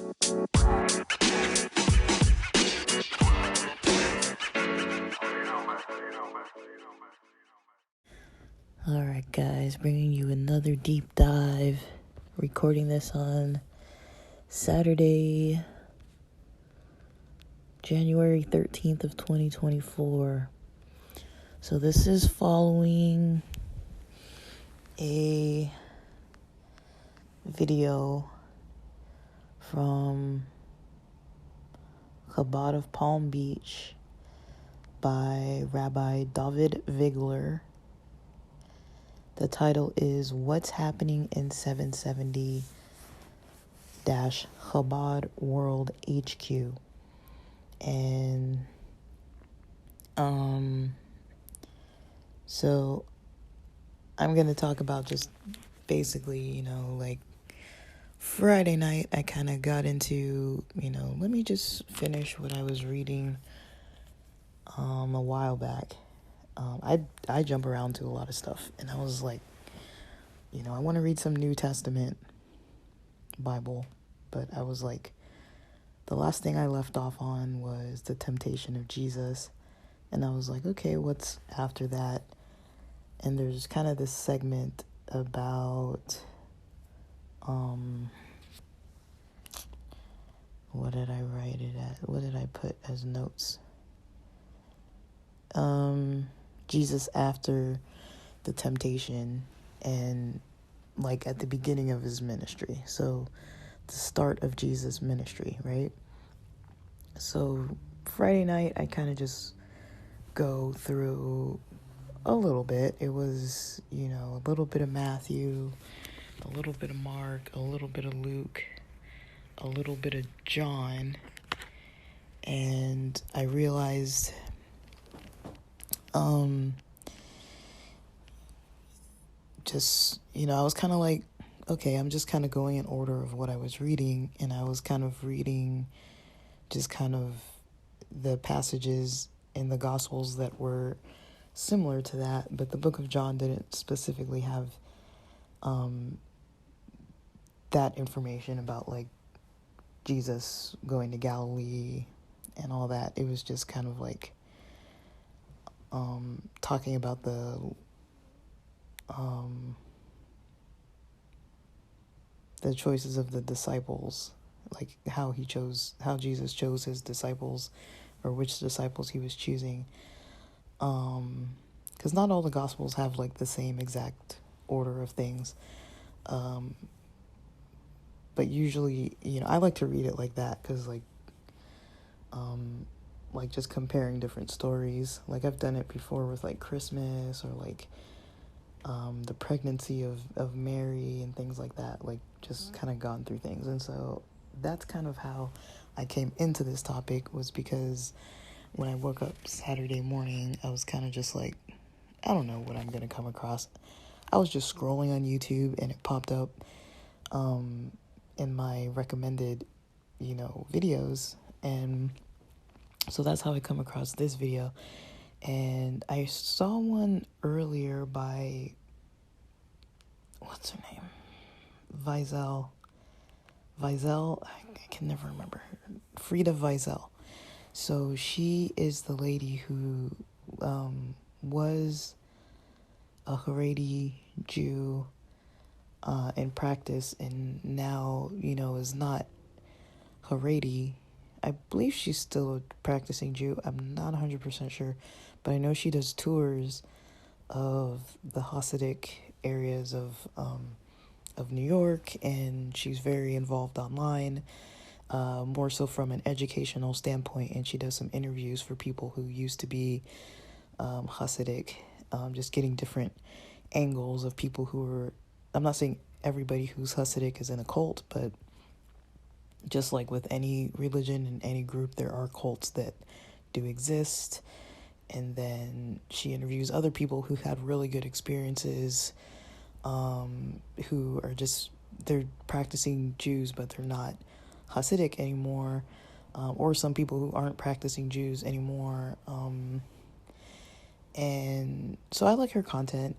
Alright guys, bringing you another deep dive, recording this on Saturday, January 13th of 2024. So this is following a video from Chabad of Palm Beach by Rabbi Dovid Vigler. The title is What's Happening in 770-Chabad World HQ. And so I'm going to talk about just basically, like Friday night I kind of got into, let me just finish what I was reading a while back. I jump around to a lot of stuff, and I was like, I want to read some New Testament Bible, but I was like, the last thing I left off on was the temptation of Jesus, and I was like, okay, what's after that? And there's kind of this segment about, what did I write it at? What did I put as notes? Jesus after the temptation and like at the beginning of his ministry. So the start of Jesus' ministry, right? So Friday night, I kind of just go through a little bit. It was, a little bit of Matthew, a little bit of Mark, a little bit of Luke, a little bit of John. And I realized I was kind of like, okay, I'm just kind of going in order of what I was reading, and I was kind of reading just kind of the passages in the Gospels that were similar to that, but the book of John didn't specifically have that information about like Jesus going to Galilee and all that. It was just kind of like talking about the choices of the disciples, like how Jesus chose his disciples, or which disciples he was choosing. Because not all the Gospels have like the same exact order of things. But usually, I like to read it like that, because like just comparing different stories. Like I've done it before with like Christmas, or like the pregnancy of Mary and things like that, like just kind of gone through things. And so that's kind of how I came into this topic, was because when I woke up Saturday morning, I was kind of just like, I don't know what I'm going to come across. I was just scrolling on YouTube, and it popped up in my recommended, videos. And so that's how I come across this video. And I saw one earlier by, what's her name? Wiesel, I can never remember her. Frida Wiesel. So she is the lady who was a Haredi Jew in practice, and now, is not Haredi. I believe she's still a practicing Jew. I'm not 100% sure, but I know she does tours of the Hasidic areas of New York, and she's very involved online, more so from an educational standpoint, and she does some interviews for people who used to be Hasidic, just getting different angles of people who are, I'm not saying everybody who's Hasidic is in a cult, but just like with any religion and any group, there are cults that do exist. And then she interviews other people who had really good experiences, who are just, they're practicing Jews, but they're not Hasidic anymore, or some people who aren't practicing Jews anymore. And so I like her content.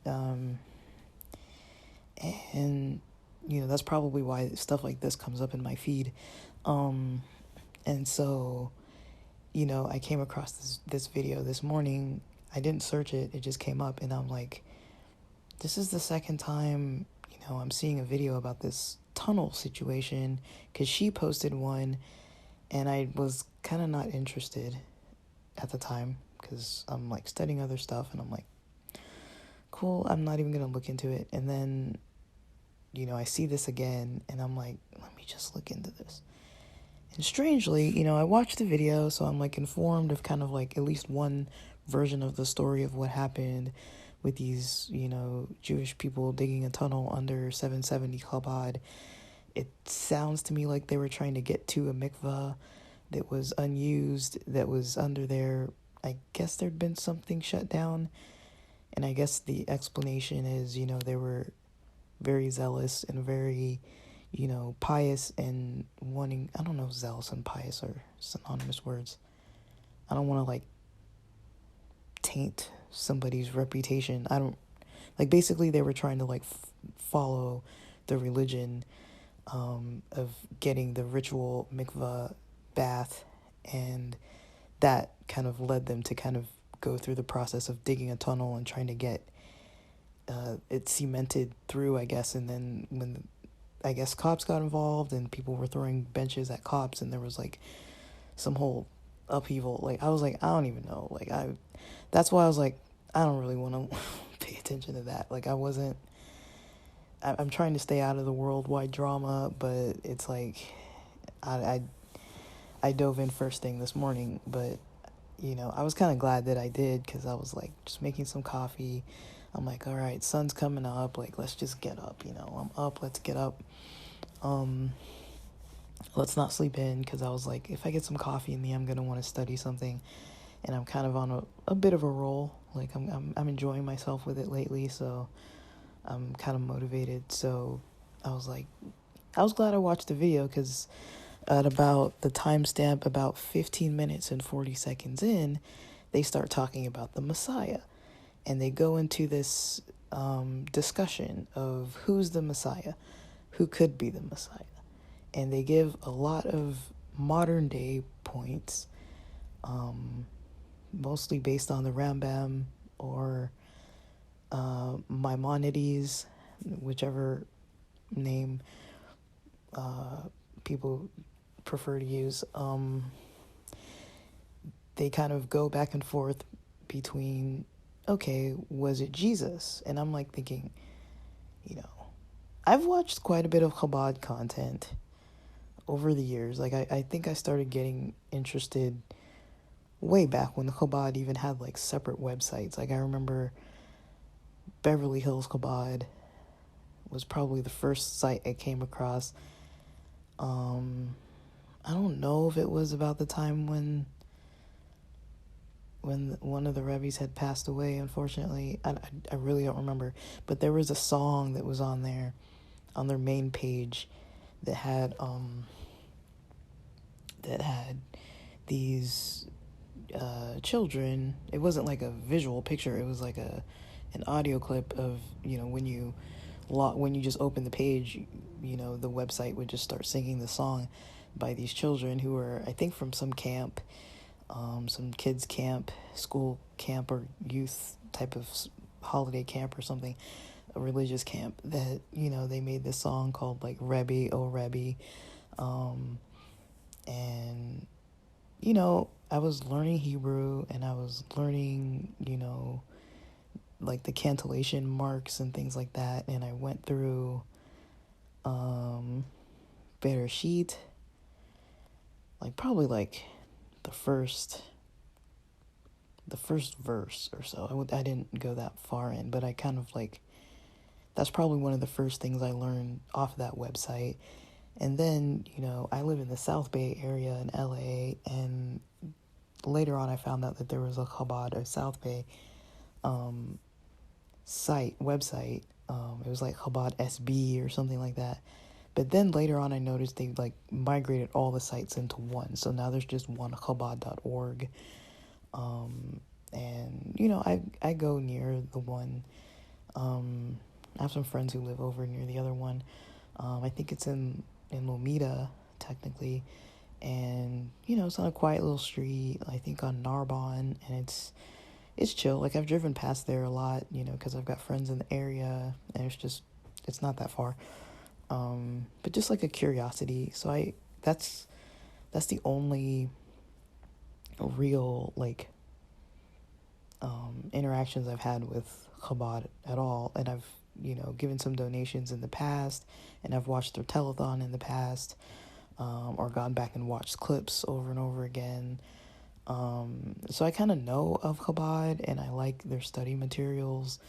And that's probably why stuff like this comes up in my feed. And so, I came across this video this morning. I didn't search it. It just came up, and I'm like, this is the second time, I'm seeing a video about this tunnel situation, because she posted one, and I was kind of not interested at the time, because I'm like studying other stuff, and I'm like, cool, I'm not even going to look into it. And then, I see this again, and I'm like, let me just look into this. And strangely, I watched the video, so I'm like informed of kind of like at least one version of the story of what happened with these, Jewish people digging a tunnel under 770 Chabad. It sounds to me like they were trying to get to a mikveh that was unused, that was under there. I guess there'd been something shut down. And I guess the explanation is, they were very zealous and very, pious and wanting, I don't know if zealous and pious are synonymous words. I don't want to like taint somebody's reputation. Basically they were trying to like follow the religion of getting the ritual mikveh bath, and that kind of led them to kind of go through the process of digging a tunnel and trying to get it cemented through, I guess. And then when I guess cops got involved and people were throwing benches at cops, and there was like some whole upheaval. Like I was like, I don't even know. Like that's why I was like, I don't really want to pay attention to that. Like I'm trying to stay out of the worldwide drama, but it's like I dove in first thing this morning, but I was kind of glad that I did, because I was like just making some coffee. I'm like, all right, sun's coming up, like let's just get up. I'm up, let's get up. Let's not sleep in, because I was like, if I get some coffee in me, I'm gonna want to study something, and I'm kind of on a bit of a roll. Like I'm enjoying myself with it lately, so I'm kind of motivated. So I was glad I watched the video, because at about the timestamp, about 15 minutes and 40 seconds in, they start talking about the Messiah. And they go into this discussion of who's the Messiah, who could be the Messiah. And they give a lot of modern day points, mostly based on the Rambam or Maimonides, whichever name people prefer to use. They kind of go back and forth between, okay, was it Jesus? And I'm like thinking, I've watched quite a bit of Chabad content over the years. Like I think I started getting interested way back when the Chabad even had like separate websites. Like I remember Beverly Hills Chabad was probably the first site I came across. I don't know if it was about the time when one of the Rebbes had passed away, unfortunately. I really don't remember. But there was a song that was on there, on their main page, that had these children. It wasn't like a visual picture. It was like an audio clip of, when you just open the page, the website would just start singing the song by these children who were, I think, from some camp, some kids camp, school camp, or youth type of holiday camp or something, a religious camp, that, they made this song called like Rebbe, oh Rebbe. And, I was learning Hebrew, and I was learning, like the cantillation marks and things like that. And I went through Bereshit, like probably like the first verse or so. I didn't go that far in, but I kind of like, that's probably one of the first things I learned off that website. And then, I live in the South Bay area in LA, and later on I found out that there was a Chabad of South Bay website. It was like Chabad SB or something like that. But then later on I noticed they like migrated all the sites into one. So now there's just one Chabad.org. And, I go near the one. I have some friends who live over near the other one. I think it's in Lomita, technically. And, it's on a quiet little street, I think on Narbonne, and it's chill. Like, I've driven past there a lot, because I've got friends in the area, and it's not that far. But just like a curiosity. So that's the only real, like, interactions I've had with Chabad at all. And I've, given some donations in the past, and I've watched their telethon in the past, or gone back and watched clips over and over again. So I kind of know of Chabad, and I like their study materials.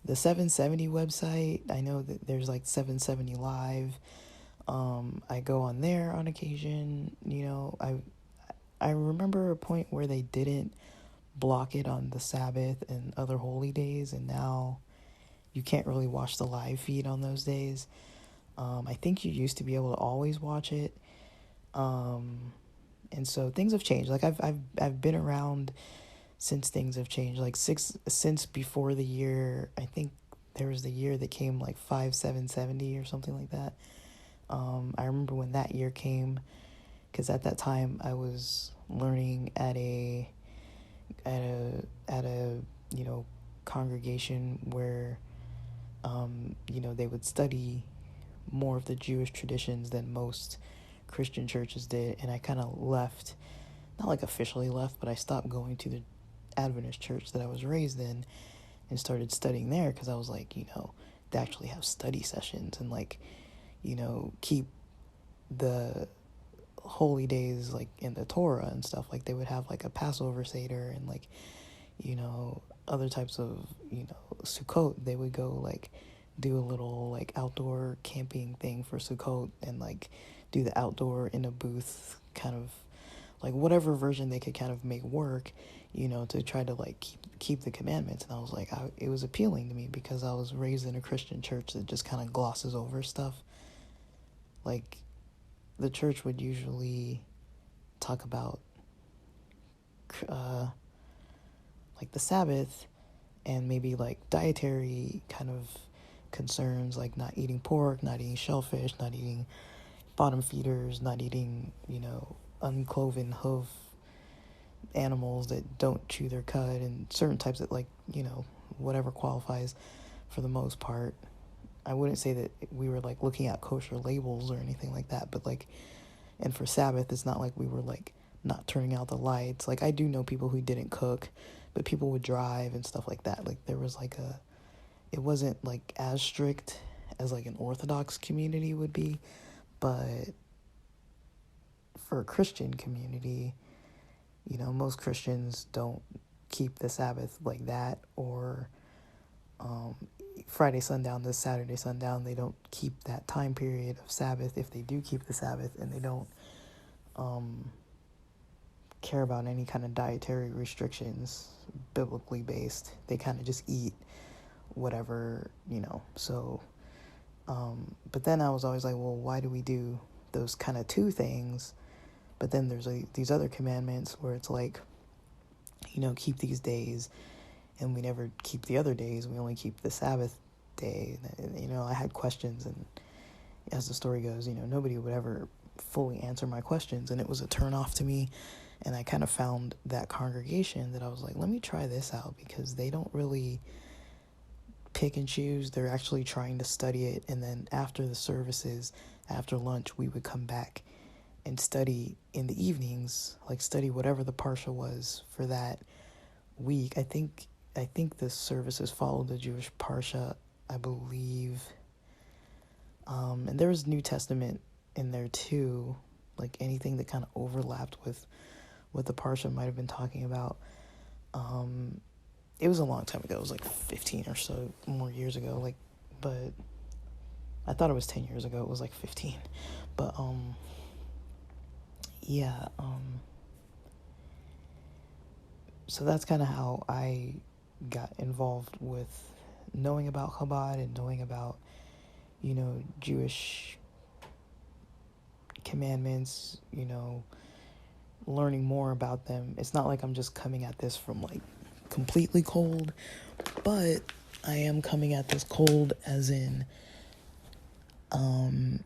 The 770 website, I know that there's like 770 Live. I go on there on occasion. I remember a point where they didn't block it on the Sabbath and other holy days, and now you can't really watch the live feed on those days. I think you used to be able to always watch it. And so things have changed. Like, I've been around since things have changed. Like, since before the year, I think there was the year that came, like 5770 or something like that. I remember when that year came, because at that time I was learning at a congregation where they would study more of the Jewish traditions than most Christian churches did, and I kind of left, not like officially left, but I stopped going to the Adventist church that I was raised in and started studying there, because I was like, they actually have study sessions and, like, keep the holy days, like, in the Torah and stuff. Like, they would have, like, a Passover Seder and, like, other types of, Sukkot. They would go, like, do a little, like, outdoor camping thing for Sukkot and, like, do the outdoor in a booth kind of, like, whatever version they could kind of make work, to try to, like, keep the commandments. And I was like, it was appealing to me because I was raised in a Christian church that just kind of glosses over stuff. Like, the church would usually talk about, like, the Sabbath and maybe, like, dietary kind of concerns, like not eating pork, not eating shellfish, not eating bottom feeders, not eating, uncloven hoof animals that don't chew their cud, and certain types that, like, whatever qualifies for the most part. I wouldn't say that we were, like, looking at kosher labels or anything like that, but, like, and for Sabbath, it's not like we were, like, not turning out the lights. Like, I do know people who didn't cook, but people would drive and stuff like that. Like, there was, like, it wasn't, like, as strict as, like, an Orthodox community would be, but for a Christian community, most Christians don't keep the Sabbath like that, or Friday sundown to Saturday sundown. They don't keep that time period of Sabbath. If they do keep the Sabbath, and they don't care about any kind of dietary restrictions, biblically based, they kind of just eat whatever, so but then I was always like, well, why do we do those kind of two things? But then there's these other commandments where it's like, keep these days, and we never keep the other days. We only keep the Sabbath day. And, I had questions, and as the story goes, nobody would ever fully answer my questions, and it was a turnoff to me. And I kind of found that congregation that I was like, let me try this out, because they don't really pick and choose. They're actually trying to study it, and then after the services, after lunch, we would come back and study in the evenings, like study whatever the parsha was for that week. I think the services followed the Jewish parsha, I believe. And there was New Testament in there too, like anything that kind of overlapped with what the parsha might have been talking about. It was a long time ago. It was like 15 or so more years ago. Like, but I thought it was 10 years ago. It was like 15. But yeah. So that's kind of how I got involved with knowing about Chabad and knowing about, Jewish commandments, learning more about them. It's not like I'm just coming at this from like completely cold, but I am coming at this cold as in I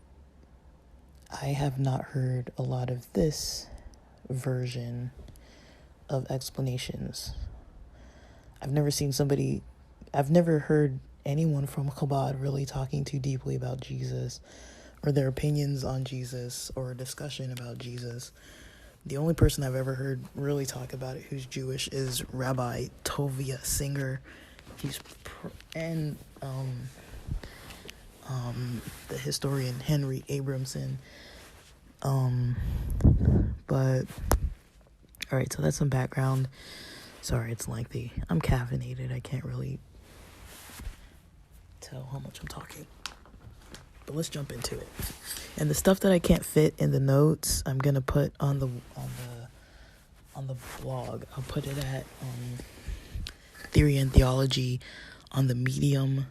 have not heard a lot of this version of explanations. I've never heard anyone from Chabad really talking too deeply about Jesus or their opinions on Jesus or a discussion about Jesus. The only person I've ever heard really talk about it who's Jewish is Rabbi Tovia Singer. And the historian Henry Abramson. But alright, so that's some background. Sorry, it's lengthy. I'm caffeinated. I can't really tell how much I'm talking. But let's jump into it. And the stuff that I can't fit in the notes, I'm gonna put on the blog. I'll put it at Theory and Theology on the Medium.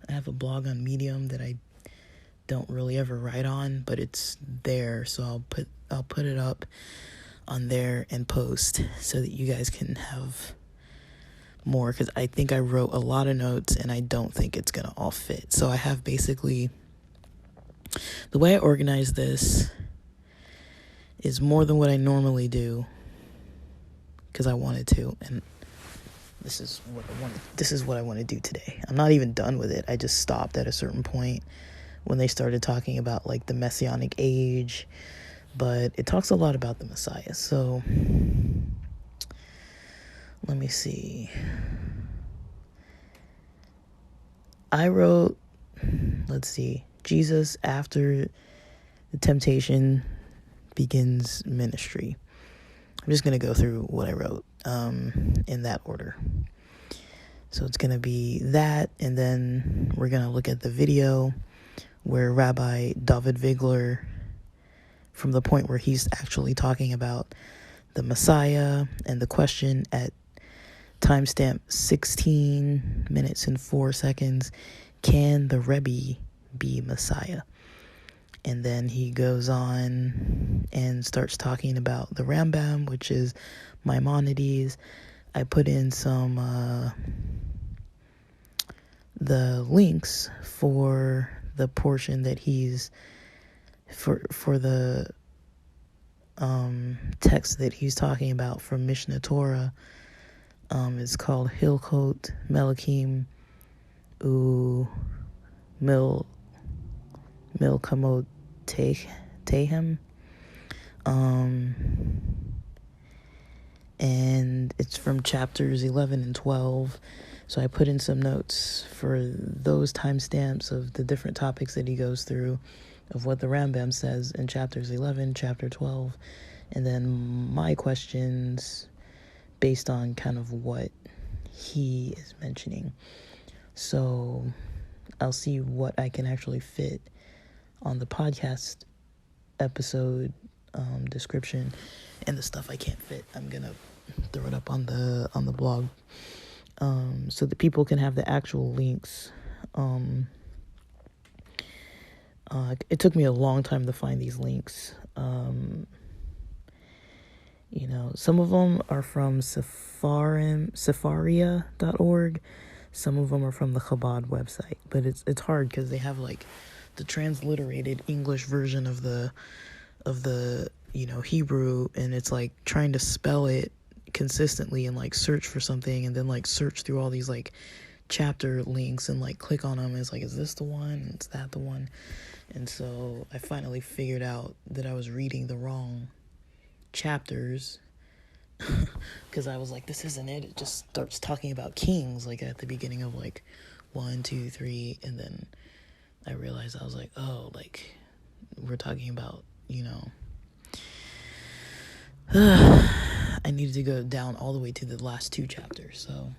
I have a blog on Medium that I don't really ever write on, but it's there, so I'll put it up on there and post so that you guys can have more, because I think I wrote a lot of notes and I don't think it's gonna all fit. So I have basically, the way I organize this is more than what I normally do because I wanted to, and this is what I want to do today. I'm not even done with it. I just stopped at a certain point when they started talking about like the Messianic age, but it talks a lot about the Messiah. So let me see. I wrote, Jesus after the temptation begins ministry. I'm just going to go through what I wrote in that order. So it's going to be that, and then we're going to look at the video where Rabbi Dovid Vigler, from the point where he's actually talking about the Messiah and the question at timestamp 16 minutes and 4 seconds, can the Rebbe be Messiah? And then he goes on and starts talking about the Rambam, which is Maimonides. I put in some the links for the portion that he's for the text that he's talking about from Mishneh Torah. It's called Hilkhot, Melakhim, Umilchamoteihem. And it's from chapters 11 and 12. So I put in some notes for those timestamps of the different topics that he goes through, of what the Rambam says in chapters 11, chapter 12, and then my questions based on kind of what he is mentioning. So I'll see what I can actually fit on the podcast episode description, and the stuff I can't fit, I'm gonna throw it up on the blog, so that people can have the actual links. It took me a long time to find these links. Some of them are from Sepharia.org. Some of them are from the Chabad website, but it's hard because they have like the transliterated English version of the Hebrew, and it's like trying to spell it consistently and like search for something, and then like search through all these like chapter links and like click on them. It's like, is this the one? Is that the one? And so I finally figured out that I was reading the wrong chapters, because I was like, this isn't it. It just starts talking about kings like at the beginning of like 1, 2, 3, and then I realized, I was like, oh, like we're talking about, I needed to go down all the way to the last 2 chapters. So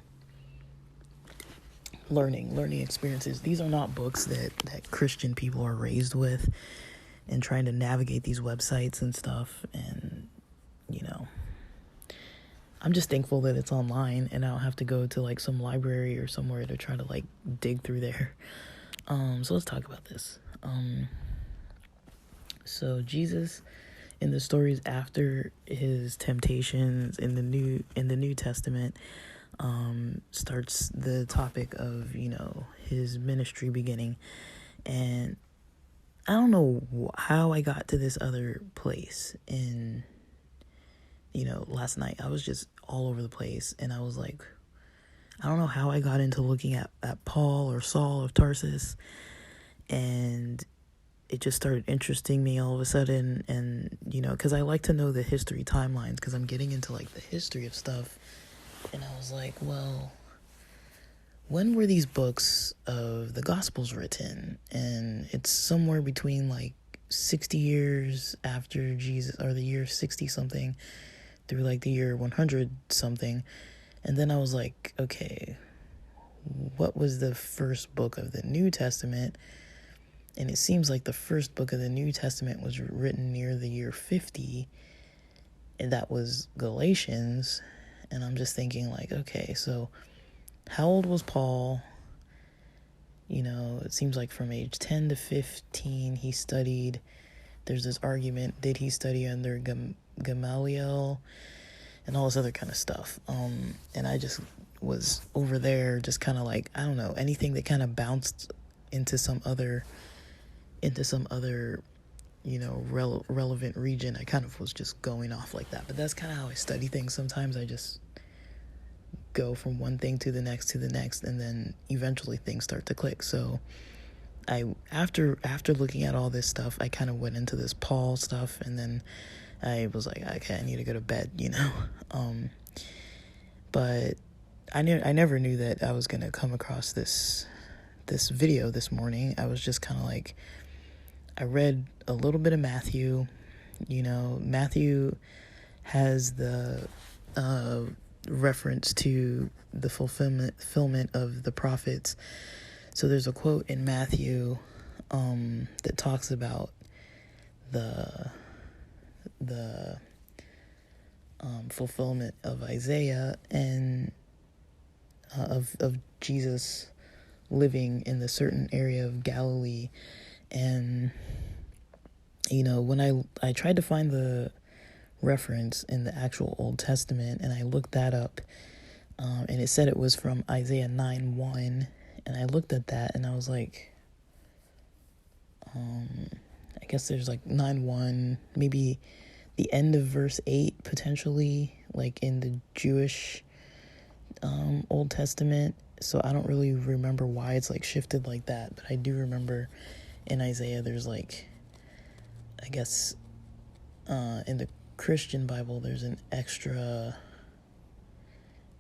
learning experiences. These are not books that Christian people are raised with, and trying to navigate these websites and stuff. And I'm just thankful that it's online and I don't have to go to like some library or somewhere to try to like dig through there. So let's talk about this. So Jesus in the stories after his temptations in the New Testament starts the topic of his ministry beginning, and I don't know how I got to this other place in, last night. I was just all over the place, and I was like, I don't know how I got into looking at Paul or Saul of Tarsus, and it just started interesting me all of a sudden. And, because I like to know the history timelines, because I'm getting into like the history of stuff. And I was like, well, when were these books of the Gospels written? And it's somewhere between like 60 years after Jesus, or the year 60 something through like the year 100 something. And then I was like, okay, what was the first book of the New Testament? And it seems like the first book of the New Testament was written near the year 50, and that was Galatians. And I'm just thinking like, okay, so how old was Paul? It seems like from age 10 to 15 he studied. There's this argument, did he study under Gamaliel and all this other kind of stuff? And I just was over there just kind of like, I don't know, anything that kind of bounced into some other relevant region. I kind of was just going off like that. But that's kind of how I study things. Sometimes I just go from one thing to the next, and then eventually things start to click. So after looking at all this stuff, I kind of went into this Paul stuff, and then I was like, okay, I need to go to bed, but I never knew that I was gonna come across this video this morning. I was just kind of like, I read a little bit of Matthew. Matthew has the reference to the fulfillment of the prophets. So there's a quote in Matthew that talks about the fulfillment of Isaiah and of Jesus living in the certain area of Galilee. And when I tried to find the reference in the actual Old Testament, and I looked that up, and it said it was from Isaiah 9:1, and I looked at that and I was like, I guess there's like 9:1, maybe the end of verse 8 potentially, like in the Jewish Old Testament. So I don't really remember why it's like shifted like that, but I do remember in Isaiah there's like, I guess in the Christian Bible there's an extra,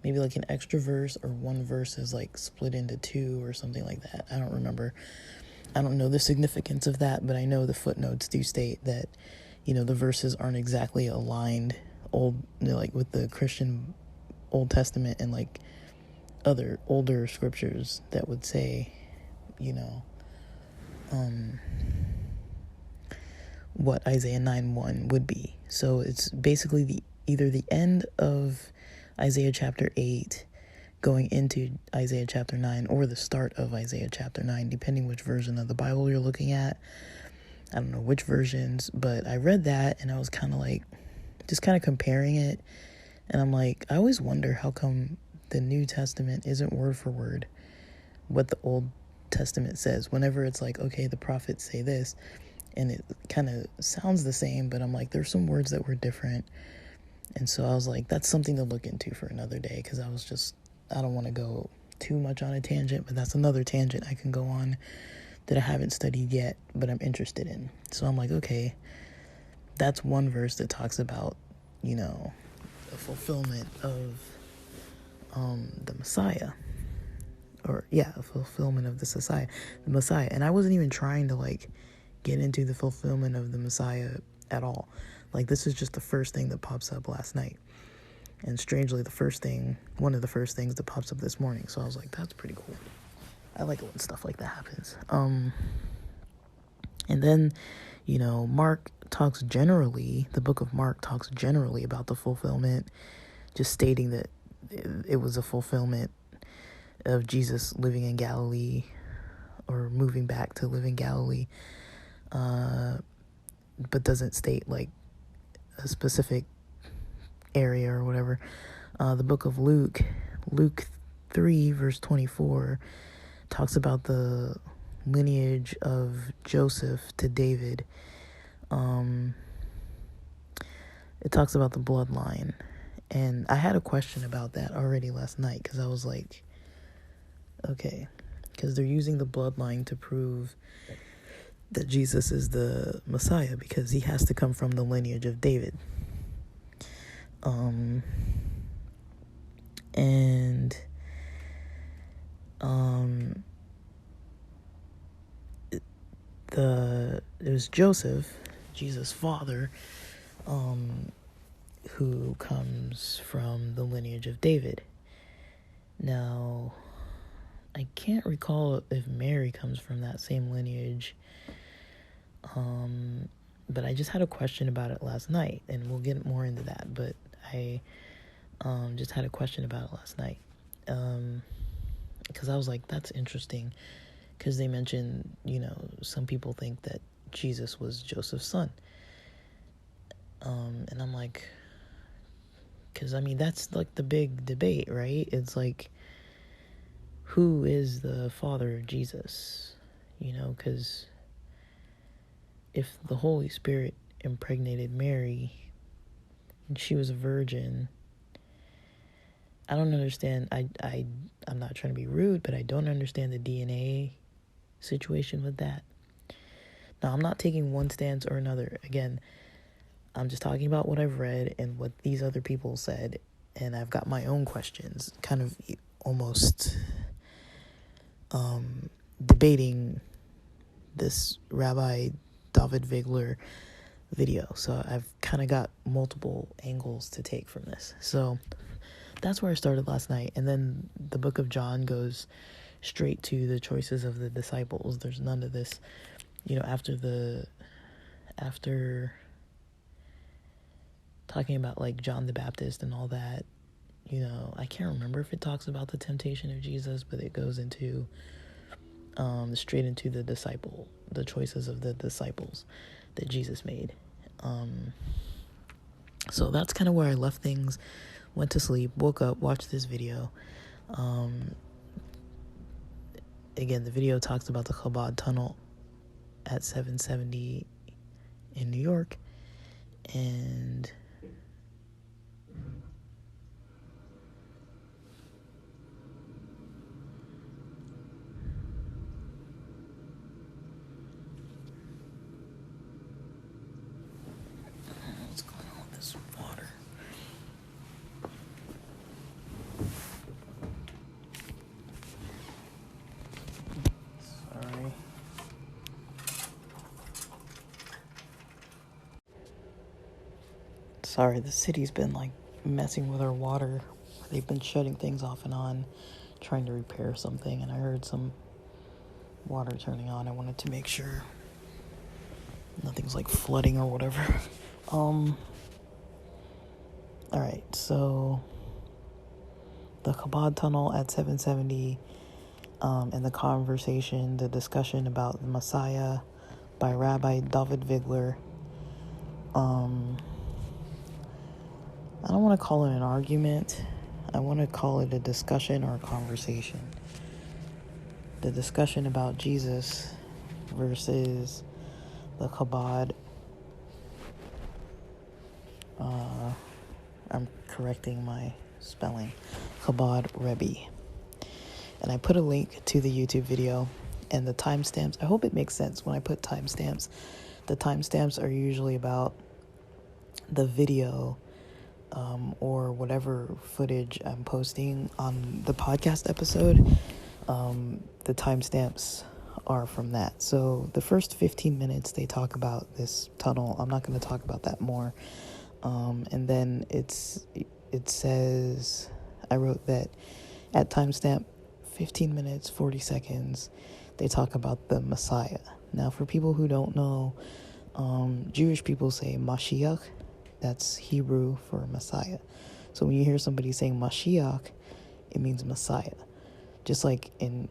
maybe like an extra verse, or one verse is like split into two or something like that. I don't remember. I don't know the significance of that, but I know the footnotes do state that, the verses aren't exactly aligned like with the Christian Old Testament and like other older scriptures that would say, what Isaiah 9:1 would be. So it's basically either the end of Isaiah chapter 8 going into Isaiah chapter 9, or the start of Isaiah chapter 9, depending which version of the Bible you're looking at. I don't know which versions, but I read that and I was kind of like, just kind of comparing it. And I'm like, I always wonder how come the New Testament isn't word for word what the Old Testament says. Whenever it's like, okay, the prophets say this, and it kind of sounds the same, but I'm like, there's some words that were different. And so I was like, that's something to look into for another day, because I don't want to go too much on a tangent, but that's another tangent I can go on that I haven't studied yet, but I'm interested in. So I'm like, okay, that's one verse that talks about, the fulfillment of the Messiah. Or, fulfillment of the Messiah. And I wasn't even trying to, like, get into the fulfillment of the Messiah at all. Like, this is just the first thing that pops up last night. And strangely, one of the first things that pops up this morning. So I was like, that's pretty cool. I like it when stuff like that happens. And then, Mark talks generally, the book of Mark talks generally about the fulfillment, just stating that it was a fulfillment of Jesus living in Galilee, or moving back to live in Galilee, but doesn't state like a specific area or whatever. The book of Luke 3 verse 24 talks about the lineage of Joseph to David, it talks about the bloodline. And I had a question about that already last night, because I was like, okay, because they're using the bloodline to prove that Jesus is the Messiah, because he has to come from the lineage of David. It was Joseph, Jesus' father, who comes from the lineage of David. Now, I can't recall if Mary comes from that same lineage, but I just had a question about it last night, and we'll get more into that, but I just had a question about it last night, because I was like, that's interesting, because they mentioned, some people think that Jesus was Joseph's son, and I'm like, because, that's, like, the big debate, right? It's like, who is the father of Jesus? Because if the Holy Spirit impregnated Mary, and she was a virgin, I don't understand. I'm not trying to be rude, but I don't understand the DNA situation with that. Now, I'm not taking one stance or another. Again, I'm just talking about what I've read and what these other people said, and I've got my own questions, kind of almost debating this Rabbi Dovid Vigler video. So I've kind of got multiple angles to take from this. So that's where I started last night. And then the book of John goes straight to the choices of the disciples. There's none of this, after talking about like John the Baptist and all that, I can't remember if it talks about the temptation of Jesus, but it goes into straight into the choices of the disciples that Jesus made. So that's kind of where I left things. Went to sleep, woke up, watched this video. Again, the video talks about the Chabad tunnel at 770 in New York, and what's going on with this water? Sorry. Sorry, the city's been like messing with our water. They've been shutting things off and on, trying to repair something, and I heard some water turning on. I wanted to make sure nothing's like flooding or whatever. Alright, so the Chabad tunnel at 770, and the discussion about the Messiah by Rabbi Dovid Vigler. I don't want to call it an argument. I want to call it a discussion or a conversation. The discussion about Jesus versus the Chabad. I'm correcting my spelling. Chabad Rebbe. And I put a link to the YouTube video and the timestamps. I hope it makes sense when I put timestamps. The timestamps are usually about the video or whatever footage I'm posting on the podcast episode. The timestamps are from that. So the first 15 minutes they talk about this tunnel. I'm not going to talk about that more. And then it says, I wrote that at timestamp 15 minutes 40 seconds they talk about the Messiah. Now, for people who don't know, Jewish people say Mashiach. That's Hebrew for Messiah. So when you hear somebody saying Mashiach, it means Messiah. Just like in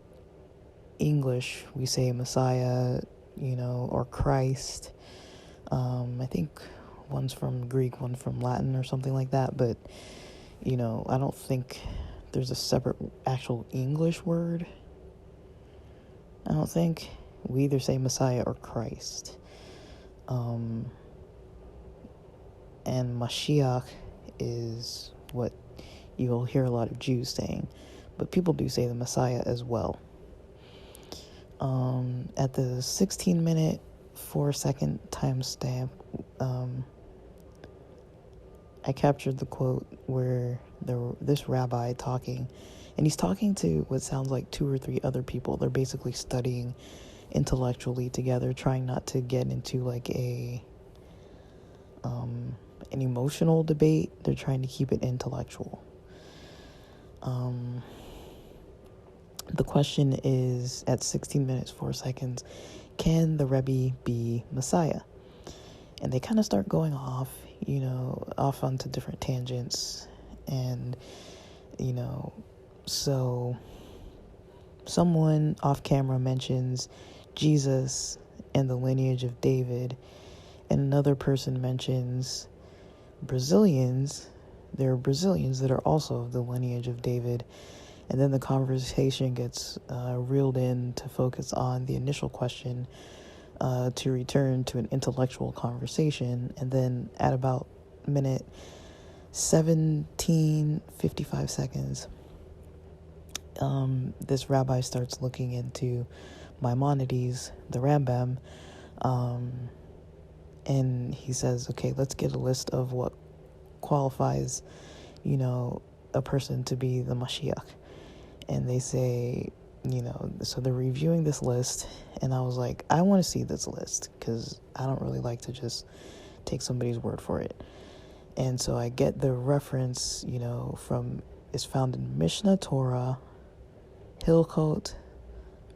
English, we say Messiah, or Christ. I think one's from Greek, one's from Latin or something like that. But, I don't think there's a separate actual English word. I don't think. we either say Messiah or Christ. And Mashiach is what you'll hear a lot of Jews saying, but people do say the Messiah as well. At the 16-minute, 4-second timestamp, I captured the quote where this rabbi talking, and he's talking to what sounds like 2 or 3 other people. They're basically studying intellectually together, trying not to get into like an emotional debate. They're trying to keep it intellectual. The question is, at 16 minutes, 4 seconds, can the Rebbe be Messiah? And they kind of start going off onto different tangents. And, so someone off camera mentions Jesus and the lineage of David. And another person mentions Brazilians. There are Brazilians that are also of the lineage of David. And then the conversation gets reeled in to focus on the initial question, to return to an intellectual conversation. And then at about minute 17:55 seconds, this rabbi starts looking into Maimonides, the Rambam, and he says, okay, let's get a list of what qualifies, a person to be the Mashiach. And they say, so they're reviewing this list, and I was like, I want to see this list, because I don't really like to just take somebody's word for it. And so I get the reference, it's found in Mishneh, Torah, Hilkhot,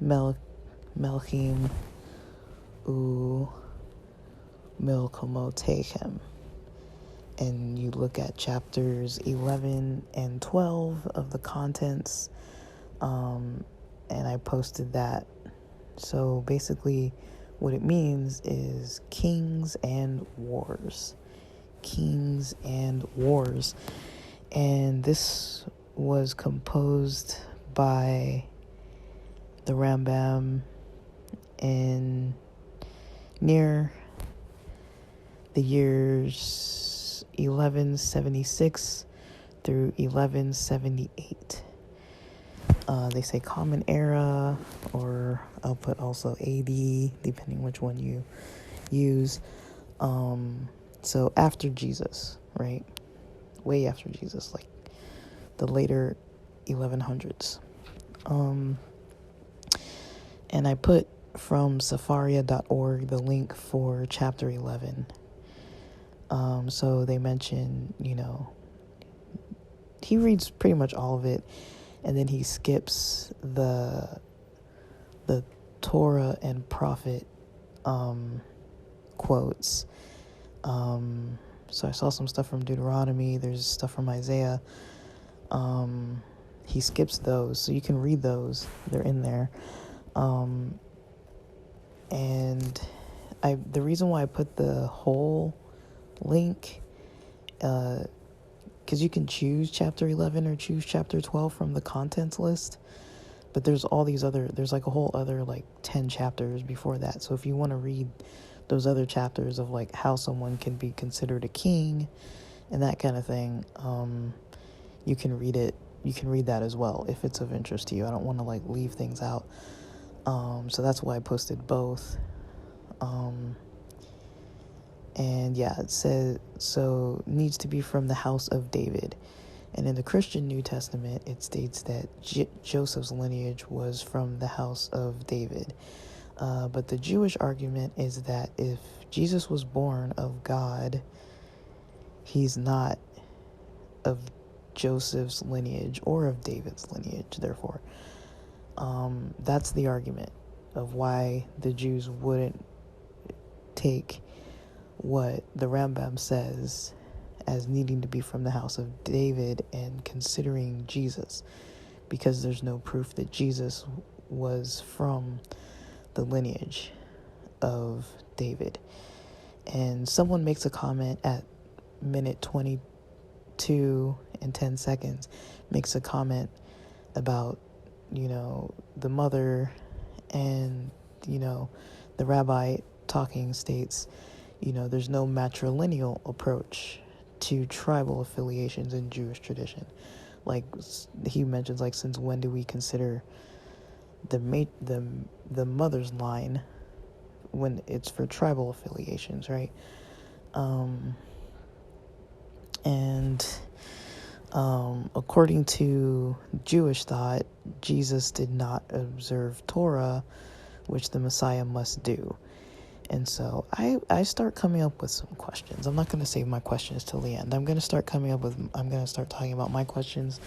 Melakhim, Umilchamoteihem. And you look at chapters 11 and 12 of the contents, and I posted that. So basically what it means is kings and wars. Kings and wars. And this was composed by the Rambam in near the years 1176 through 1178. They say common era, or I'll put also AD, depending which one you use. So after Jesus, right? Way after Jesus, like the later 1100s. And I put from safaria.org the link for chapter 11. So they mention, he reads pretty much all of it, and then he skips the Torah and prophet quotes. So I saw some stuff from Deuteronomy. There's stuff from Isaiah. He skips those, so you can read those. They're in there. And the reason why I put the whole link, because you can choose chapter 11 or choose chapter 12 from the contents list, but there's like a whole other like 10 chapters before that. So if you want to read those other chapters of like how someone can be considered a king and that kind of thing, you can read it. You can read that as well if it's of interest to you. I don't want to like leave things out. So that's why I posted both. And yeah, it says, so needs to be from the house of David. And in the Christian New Testament, it states that Joseph's lineage was from the house of David. But the Jewish argument is that if Jesus was born of God, he's not of Joseph's lineage or of David's lineage, therefore. That's the argument of why the Jews wouldn't take what the Rambam says as needing to be from the house of David and considering Jesus, because there's no proof that Jesus was from the lineage of David. And someone makes a comment at minute 22 and 10 seconds, makes a comment about, the mother and, the rabbi talking states, there's no matrilineal approach to tribal affiliations in Jewish tradition. Like he mentions, like, since when do we consider the mother's line when it's for tribal affiliations, right? According to Jewish thought, Jesus did not observe Torah, which the Messiah must do. And so I start coming up with some questions. I'm not going to save my questions till the end. I'm going to start talking about my questions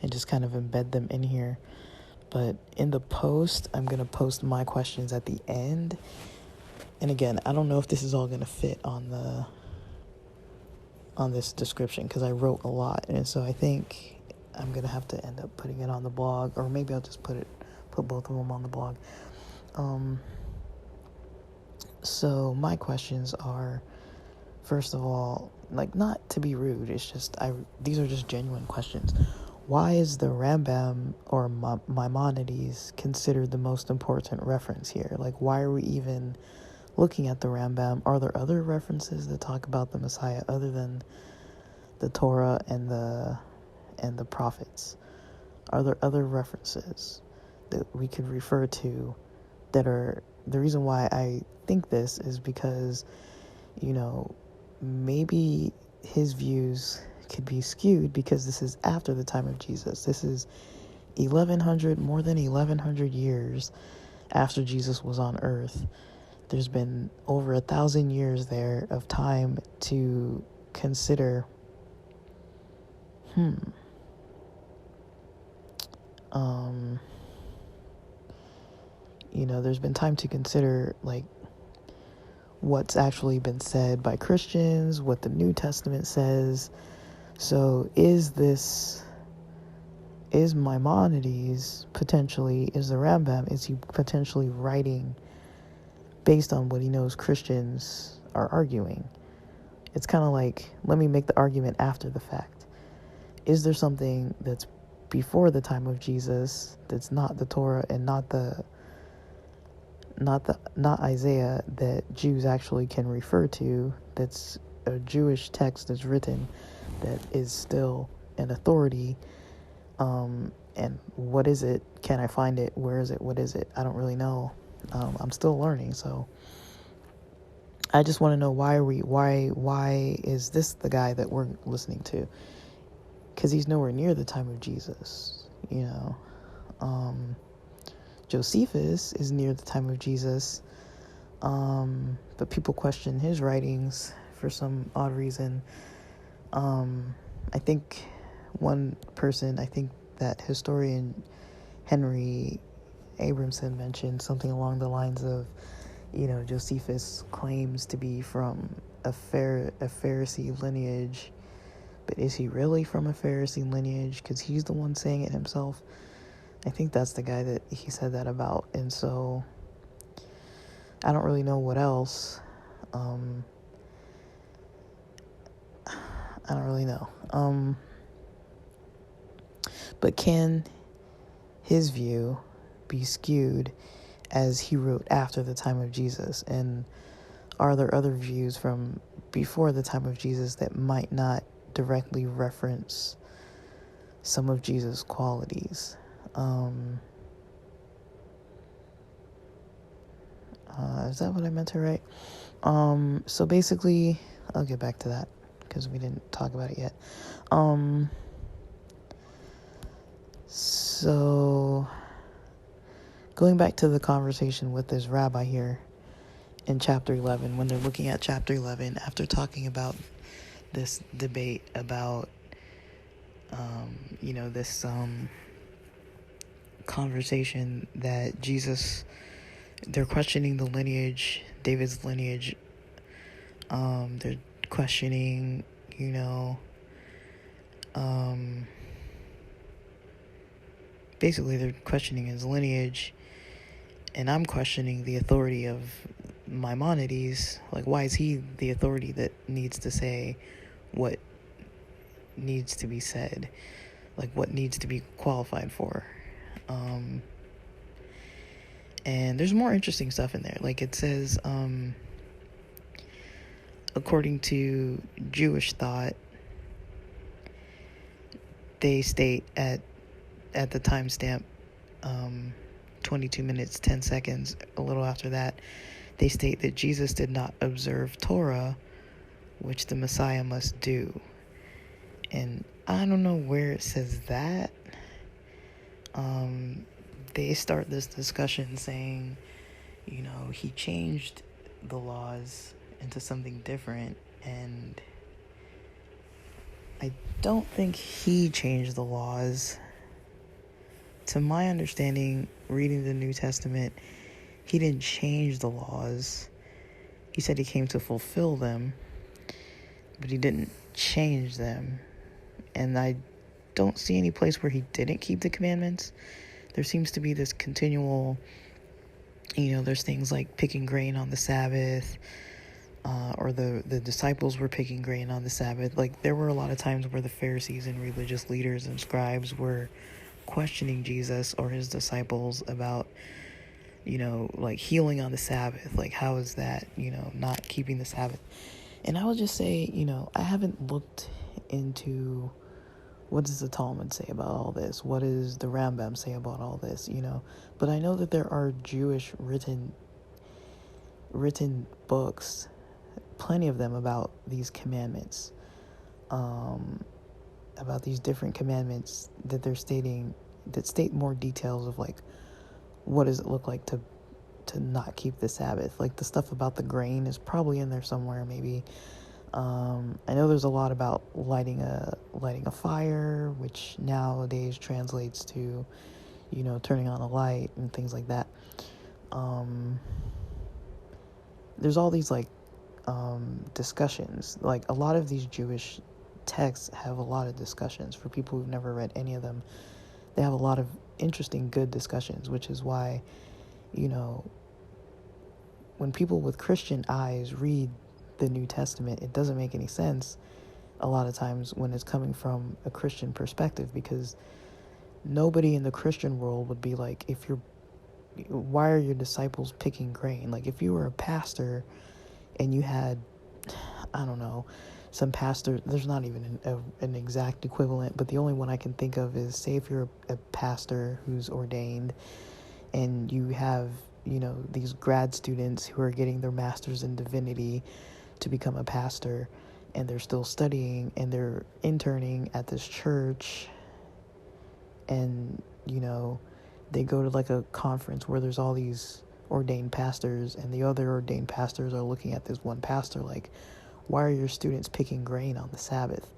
and just kind of embed them in here. But in the post, I'm going to post my questions at the end. And again, I don't know if this is all going to fit on this description, because I wrote a lot. And so I think I'm going to have to end up putting it on the blog, or maybe I'll just put both of them on the blog. So my questions are, first of all, like, not to be rude, it's just these are just genuine questions. Why is the Rambam or Maimonides considered the most important reference here? Like, why are we even looking at the Rambam? Are there other references that talk about the Messiah other than the Torah and the prophets? Are there other references that we could refer to that are... The reason why I think this is because, maybe his views could be skewed because this is after the time of Jesus. This is more than 1,100 years after Jesus was on earth. There's been over 1,000 years there of time to consider, there's been time to consider, like, what's actually been said by Christians, what the New Testament says. So is Maimonides potentially, is the Rambam, is he potentially writing based on what he knows Christians are arguing? It's kind of like, let me make the argument after the fact. Is there something that's before the time of Jesus that's not the Torah and not Isaiah that Jews actually can refer to, that's a Jewish text that's written that is still an authority? And what is it? Can I find it? Where is it? What is it? I don't really know. I'm still learning, so I just want to know why is this the guy that we're listening to? Because he's nowhere near the time of Jesus, Josephus is near the time of Jesus, but people question his writings for some odd reason. I think that historian Henry Abramson mentioned something along the lines of, Josephus claims to be from a Pharisee lineage, but is he really from a Pharisee lineage? Because he's the one saying it himself. I think that's the guy that he said that about. And so I don't really know what else. I don't really know. But can his view be skewed as he wrote after the time of Jesus? And are there other views from before the time of Jesus that might not directly reference some of Jesus' qualities? Is that what I meant to write? So basically, I'll get back to that because we didn't talk about it yet. So going back to the conversation with this rabbi here in chapter 11, when they're looking at chapter 11, after talking about this debate about, this conversation that Jesus, they're questioning the lineage, David's lineage. They're questioning, basically they're questioning his lineage, and I'm questioning the authority of Maimonides. Like, why is he the authority that needs to say what needs to be said? Like, what needs to be qualified for? And there's more interesting stuff in there. Like it says, according to Jewish thought, they state at the timestamp 22 minutes 10 seconds, a little after that, they state that Jesus did not observe Torah, which the Messiah must do. And I don't know where it says that. They start this discussion saying, he changed the laws into something different, and I don't think he changed the laws. To my understanding, reading the New Testament, he didn't change the laws. He said he came to fulfill them, but he didn't change them. And I don't see any place where he didn't keep the commandments. There seems to be this continual, there's things like picking grain on the Sabbath, or the disciples were picking grain on the Sabbath. Like, there were a lot of times where the Pharisees and religious leaders and scribes were questioning Jesus or his disciples about, like healing on the Sabbath. Like, how is that, not keeping the Sabbath? And I would just say, I haven't looked into what does the Talmud say about all this? What does the Rambam say about all this? But I know that there are Jewish written books, plenty of them, about these commandments, about these different commandments that they're stating, that state more details of like what does it look like to not keep the Sabbath. Like the stuff about the grain is probably in there somewhere, maybe. I know there's a lot about lighting a fire, which nowadays translates to, turning on a light and things like that. There's all these discussions. Like a lot of these Jewish texts have a lot of discussions. For people who've never read any of them, they have a lot of interesting, good discussions, which is why, when people with Christian eyes read the New Testament, it doesn't make any sense a lot of times when it's coming from a Christian perspective, because nobody in the Christian world would be like, why are your disciples picking grain? Like, if you were a pastor and you had, I don't know, some pastor, there's not even an exact equivalent, but the only one I can think of is, say if you're a pastor who's ordained and you have, these grad students who are getting their masters in divinity to become a pastor, and they're still studying and they're interning at this church, and, they go to like a conference where there's all these ordained pastors, and the other ordained pastors are looking at this one pastor like, why are your students picking grain on the Sabbath?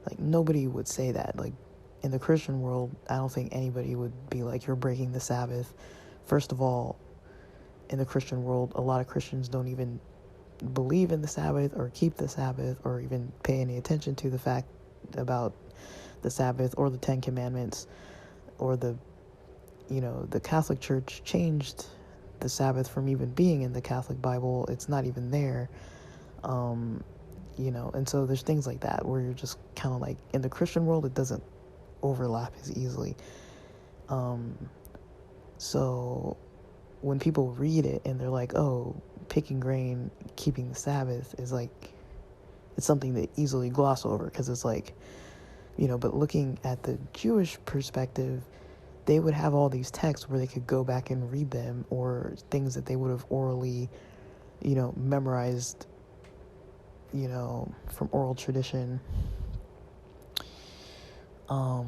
Like, nobody would say that. Like, in the Christian world, I don't think anybody would be like, you're breaking the Sabbath. First of all, in the Christian world, a lot of Christians don't even believe in the Sabbath or keep the Sabbath or even pay any attention to the fact about the Sabbath or the Ten Commandments, or the Catholic Church changed the Sabbath from even being in the Catholic Bible. It's not even there. And so there's things like that where you're just kind of like, in the Christian world, it doesn't overlap as easily. So when people read it and they're like, oh, picking grain, keeping the Sabbath is like, it's something they easily gloss over, because it's like, but looking at the Jewish perspective, they would have all these texts where they could go back and read them, or things that they would have orally, memorized, from oral tradition. Now,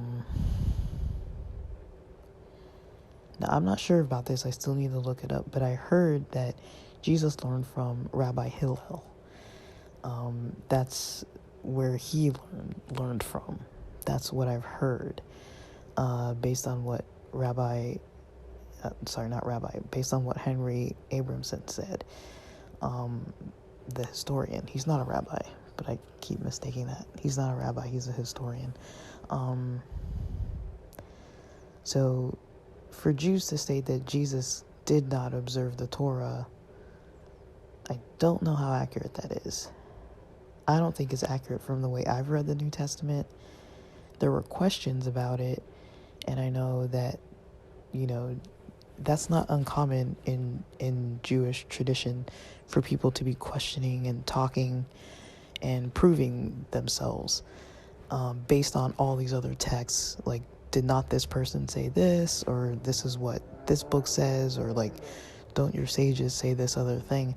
I'm not sure about this. I still need to look it up. But I heard that Jesus learned from Rabbi Hilkhot. That's where he learned from. That's what I've heard. Based on what based on what Henry Abramson said. The historian. He's not a rabbi, but I keep mistaking that. He's not a rabbi, he's a historian. So for Jews to state that Jesus did not observe the Torah, I don't know how accurate that is. I don't think it's accurate from the way I've read the New Testament. There were questions about it, and I know that, that's not uncommon in Jewish tradition for people to be questioning and talking and proving themselves based on all these other texts. Like, did not this person say this, or this is what this book says, or like, don't your sages say this other thing?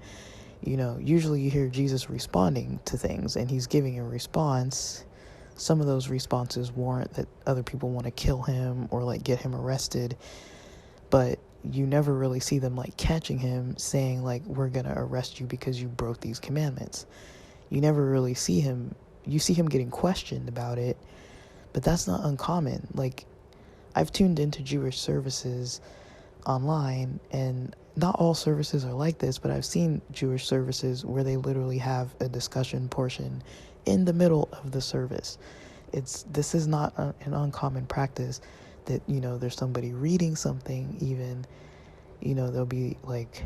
You know, usually you hear Jesus responding to things, and he's giving a response. Some of those responses warrant that other people want to kill him or like get him arrested, but you never really see them like catching him saying like, we're gonna arrest you because you broke these commandments. You never really see him. You see him getting questioned about it, but that's not uncommon. Like, I've tuned into Jewish services online, and not all services are like this, but I've seen Jewish services where they literally have a discussion portion in the middle of the service. This is not an uncommon practice that, you know, there's somebody reading something even, you know, they'll be like,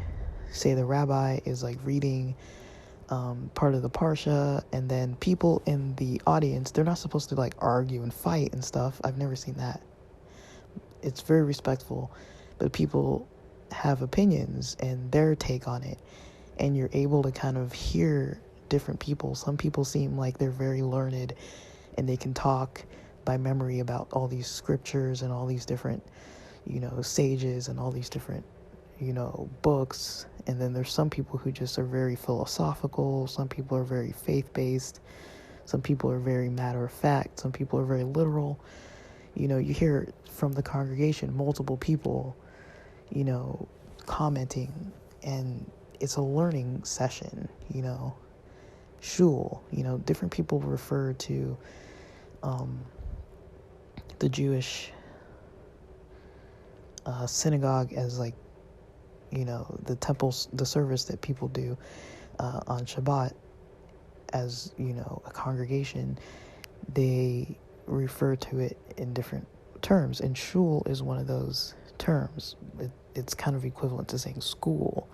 say the rabbi is like reading part of the parsha, and then people in the audience, they're not supposed to like argue and fight and stuff. I've never seen that. It's very respectful, but people have opinions and their take on it, and you're able to kind of hear different people. Some people seem like they're very learned and they can talk by memory about all these scriptures and all these different, you know, sages and all these different, you know, books. And then there's some people who just are very philosophical. Some people are very faith-based. Some people are very matter-of-fact. Some people are very literal. You know, you hear from the congregation multiple people, you know, commenting, and it's a learning session, you know. Shul, you know, different people refer to the Jewish synagogue as like, you know, the temples, the service that people do on Shabbat as, you know, a congregation. They refer to it in different terms, and shul is one of those terms. It's kind of equivalent to saying school.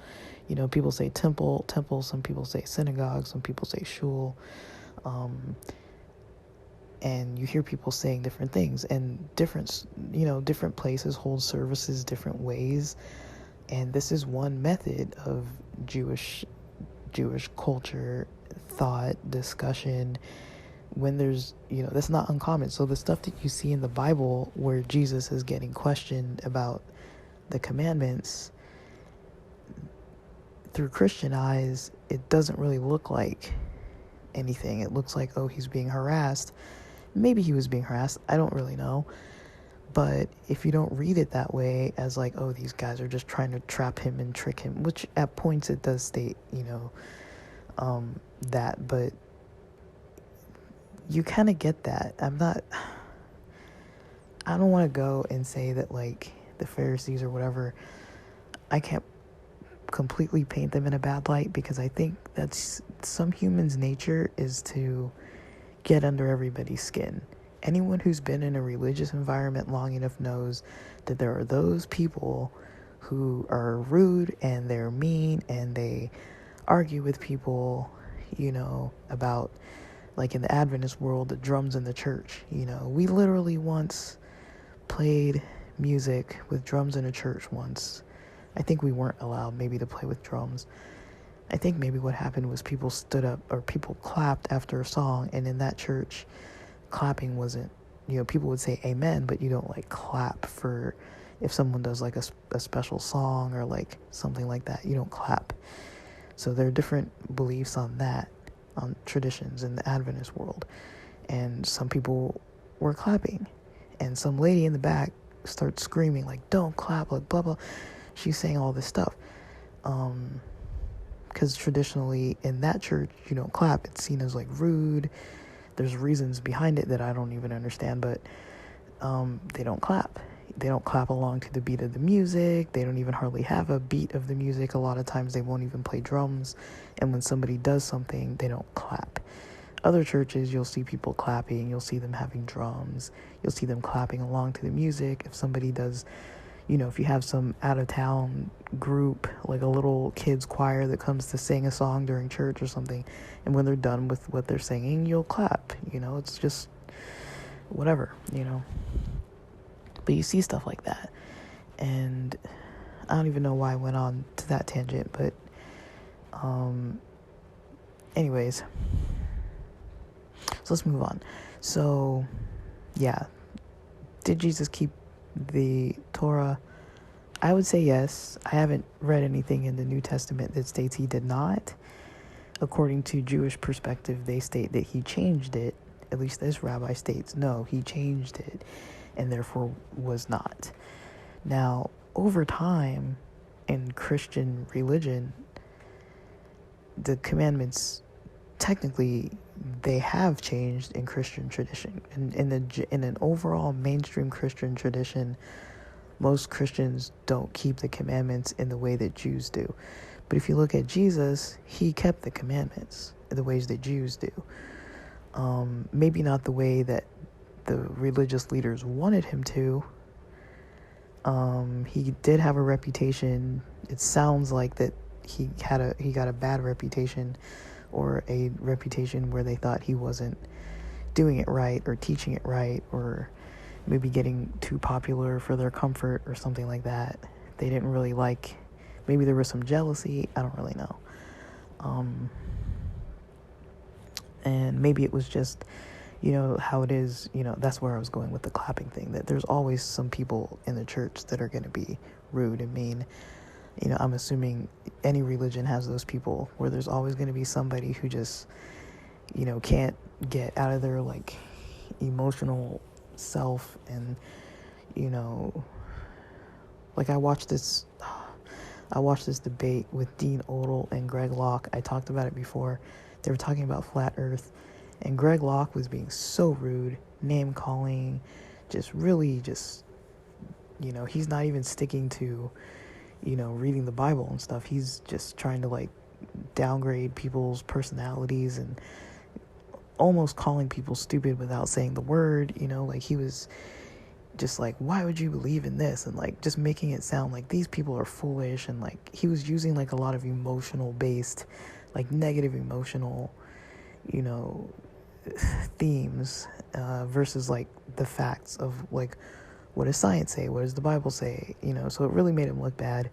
You know, people say temple, some people say synagogue, some people say shul. And you hear people saying different things, and different places hold services different ways. And this is one method of Jewish culture, thought, discussion, when there's, you know, that's not uncommon. So the stuff that you see in the Bible where Jesus is getting questioned about the commandments, through Christian eyes, it doesn't really look like anything. It looks like, oh, he's being harassed. Maybe he was being harassed. I don't really know. But if you don't read it that way, as like, oh, these guys are just trying to trap him and trick him, which at points it does state, you know, that, but you kind of get that. I don't want to go and say that like the Pharisees or whatever, I can't completely paint them in a bad light, because I think that's some humans' nature is to get under everybody's skin. Anyone who's been in a religious environment long enough knows that there are those people who are rude and they're mean and they argue with people, you know, about, like in the Adventist world, the drums in the church. You know, we literally once played music with drums in a church once. I think we weren't allowed maybe to play with drums. I think maybe what happened was people stood up or people clapped after a song, and in that church, clapping wasn't, you know, people would say amen, but you don't like clap for if someone does like a special song or like something like that. You don't clap. So there are different beliefs on that, on traditions in the Adventist world. And some people were clapping, and some lady in the back starts screaming like, don't clap, like blah blah. She's saying all this stuff because traditionally in that church you don't clap. It's seen as like rude. There's reasons behind it that I don't even understand, but they don't clap. They don't clap along to the beat of the music. They don't even hardly have a beat of the music. A lot of times they won't even play drums. And when somebody does something, they don't clap. Other churches, you'll see people clapping. You'll see them having drums. You'll see them clapping along to the music. If somebody does, you know, if you have some out-of-town group, like a little kids choir that comes to sing a song during church or something, and when they're done with what they're singing, you'll clap. You know, it's just whatever, you know. But you see stuff like that. And I don't even know why I went on to that tangent, but anyways, so let's move on. So yeah, did Jesus keep the Torah? I would say yes. I haven't read anything in the New Testament that states he did not. According to Jewish perspective, they state that he changed it. At least this rabbi states, no, he changed it and therefore was not. Now, over time in Christian religion, the commandments, technically, they have changed in Christian tradition. In an overall mainstream Christian tradition, most Christians don't keep the commandments in the way that Jews do. But if you look at Jesus, he kept the commandments in the ways that Jews do. Maybe not the way that the religious leaders wanted him to. He did have a reputation. It sounds like that he got a bad reputation, or a reputation where they thought he wasn't doing it right or teaching it right, or maybe getting too popular for their comfort or something like that. They didn't really like, maybe there was some jealousy, I don't really know. And maybe it was just, how it is, that's where I was going with the clapping thing, that there's always some people in the church that are going to be rude and mean. I'm assuming any religion has those people where there's always going to be somebody who just, can't get out of their, like, emotional self. And, like I watched this debate with Dean Odell and Greg Locke. I talked about it before. They were talking about flat earth, and Greg Locke was being so rude, name calling, he's not even sticking to, reading the Bible and stuff. He's just trying to, like, downgrade people's personalities and almost calling people stupid without saying the word, like he was just like, why would you believe in this? And, like, just making it sound like these people are foolish. And, like, he was using, like, a lot of emotional based, like, negative emotional, themes, versus, like, the facts of, like, what does science say? What does the Bible say? So it really made him look bad.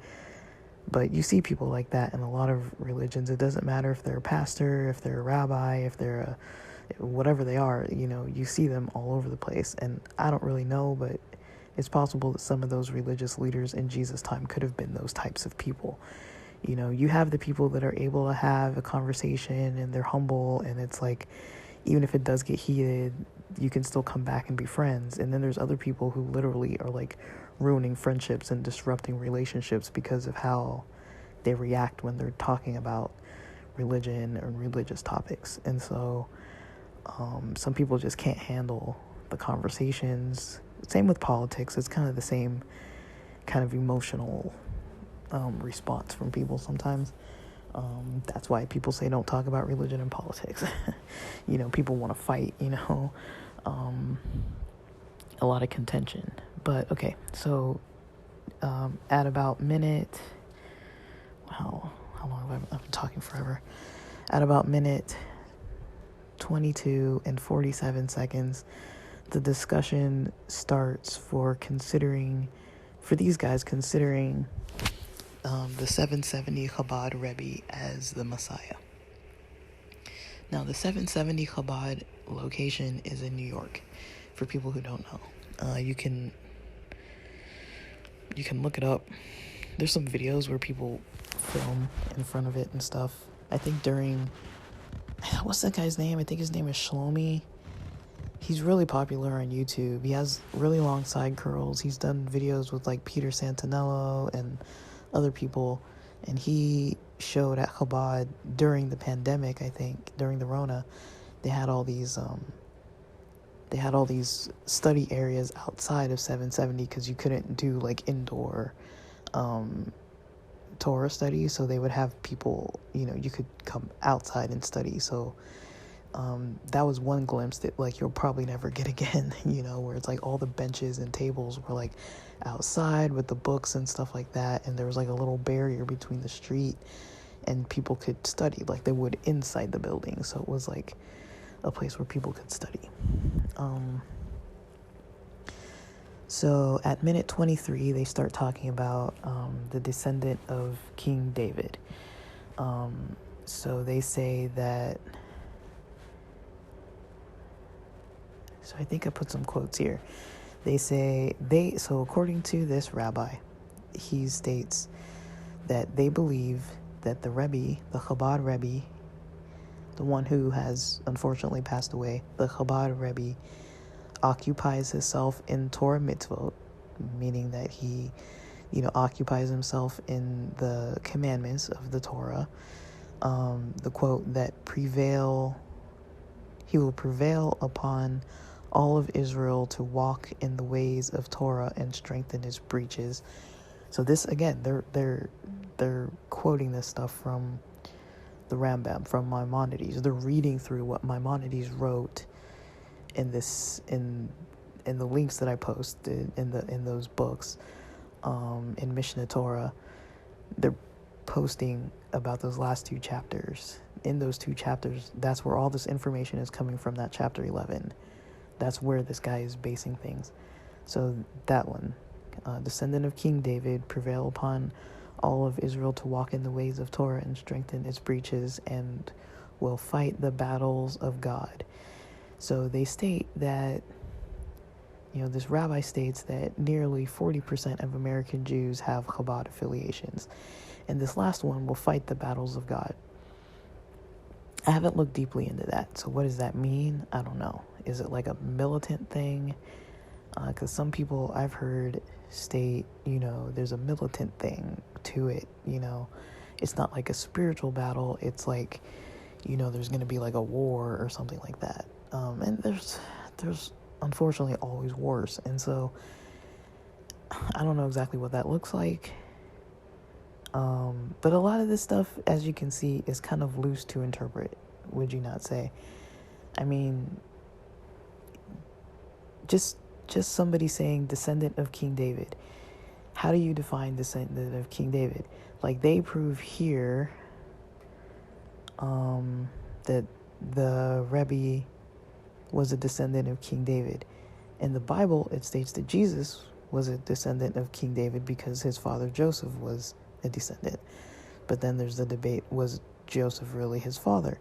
But you see people like that in a lot of religions. It doesn't matter if they're a pastor, if they're a rabbi, if they're whatever they are, you see them all over the place. And I don't really know, but it's possible that some of those religious leaders in Jesus' time could have been those types of people. You have the people that are able to have a conversation and they're humble, and it's like, even if it does get heated, you can still come back and be friends. And then there's other people who literally are, like, ruining friendships and disrupting relationships because of how they react when they're talking about religion or religious topics. And so some people just can't handle the conversations. Same with politics. It's kind of the same kind of emotional response from people sometimes. That's why people say don't talk about religion and politics. People want to fight, a lot of contention. But okay, so at about minute, how long have I've been talking forever? At about minute 22 and 47 seconds, the discussion starts for these guys considering the 770 Chabad Rebbe as the Messiah. Now, the 770 Chabad location is in New York, for people who don't know. You can look it up. There's some videos where people film in front of it and stuff. I think what's that guy's name? I think his name is Shlomi. He's really popular on YouTube. He has really long side curls. He's done videos with, like, Peter Santinello and other people, and he showed at Chabad during the pandemic, I think, during the Rona, they had all these study areas outside of 770 because you couldn't do, like, indoor Torah study, so they would have people, you could come outside and study. So that was one glimpse that, like, you'll probably never get again, where it's like all the benches and tables were, like, outside with the books and stuff like that, and there was, like, a little barrier between the street and people could study like they would inside the building. So it was like a place where people could study. So at minute 23, they start talking about the descendant of King David. So they say that, so I think I put some quotes here. They say, so according to this rabbi, he states that they believe that the Rebbe, the Chabad Rebbe, the one who has unfortunately passed away, the Chabad Rebbe, occupies himself in Torah mitzvot, meaning that he, occupies himself in the commandments of the Torah. The quote that he will prevail upon all of Israel to walk in the ways of Torah and strengthen its breaches. So this, again, they're quoting this stuff from the Rambam, from Maimonides. They're reading through what Maimonides wrote in the links that I posted in those books, in Mishneh Torah. They're posting about those last two chapters. In those two chapters, that's where all this information is coming from, that chapter 11. That's where this guy is basing things. So that one, descendant of King David, prevail upon all of Israel to walk in the ways of Torah and strengthen its breaches, and will fight the battles of God. So they state that, this rabbi states that nearly 40% of American Jews have Chabad affiliations. And this last one will fight the battles of God. I haven't looked deeply into that. So what does that mean? I don't know. Is it like a militant thing? Because some people I've heard state, there's a militant thing to it. It's not like a spiritual battle. It's like, there's going to be like a war or something like that. And there's unfortunately always wars. And so I don't know exactly what that looks like. But a lot of this stuff, as you can see, is kind of loose to interpret, would you not say? I mean, just somebody saying descendant of King David. How do you define descendant of King David? Like, they prove here that the Rebbe was a descendant of King David. In the Bible, it states that Jesus was a descendant of King David because his father Joseph was a descendant. But then there's the debate, was Joseph really his father?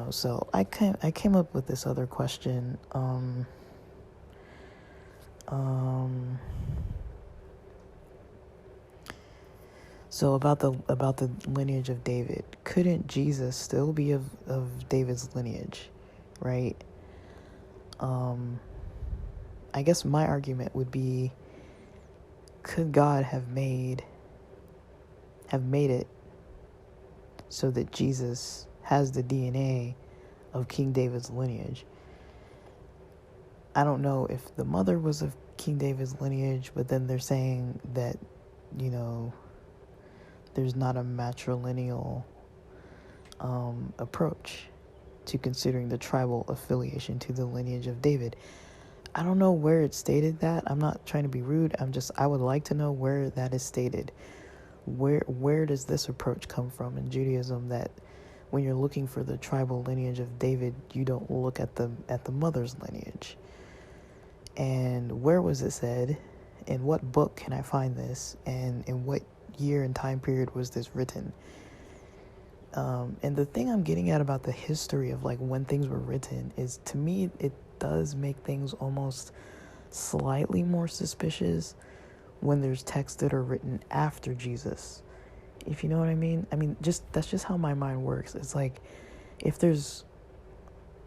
So I came up with this other question. So about the lineage of David, couldn't Jesus still be of David's lineage, right? I guess my argument would be, could God have made it so that Jesus has the DNA of King David's lineage? I don't know if the mother was of King David's lineage, but then they're saying that, there's not a matrilineal approach to considering the tribal affiliation to the lineage of David. I don't know where it's stated that. I'm not trying to be rude. I would like to know where that is stated. Where does this approach come from in Judaism, that when you're looking for the tribal lineage of David, you don't look at the mother's lineage? And where was it said? In what book can I find this? And in what year and time period was this written? And the thing I'm getting at about the history of like when things were written is, to me, it does make things almost slightly more suspicious when there's texts that are written after Jesus, if you know what I mean. I mean, that's just how my mind works. It's like, if there's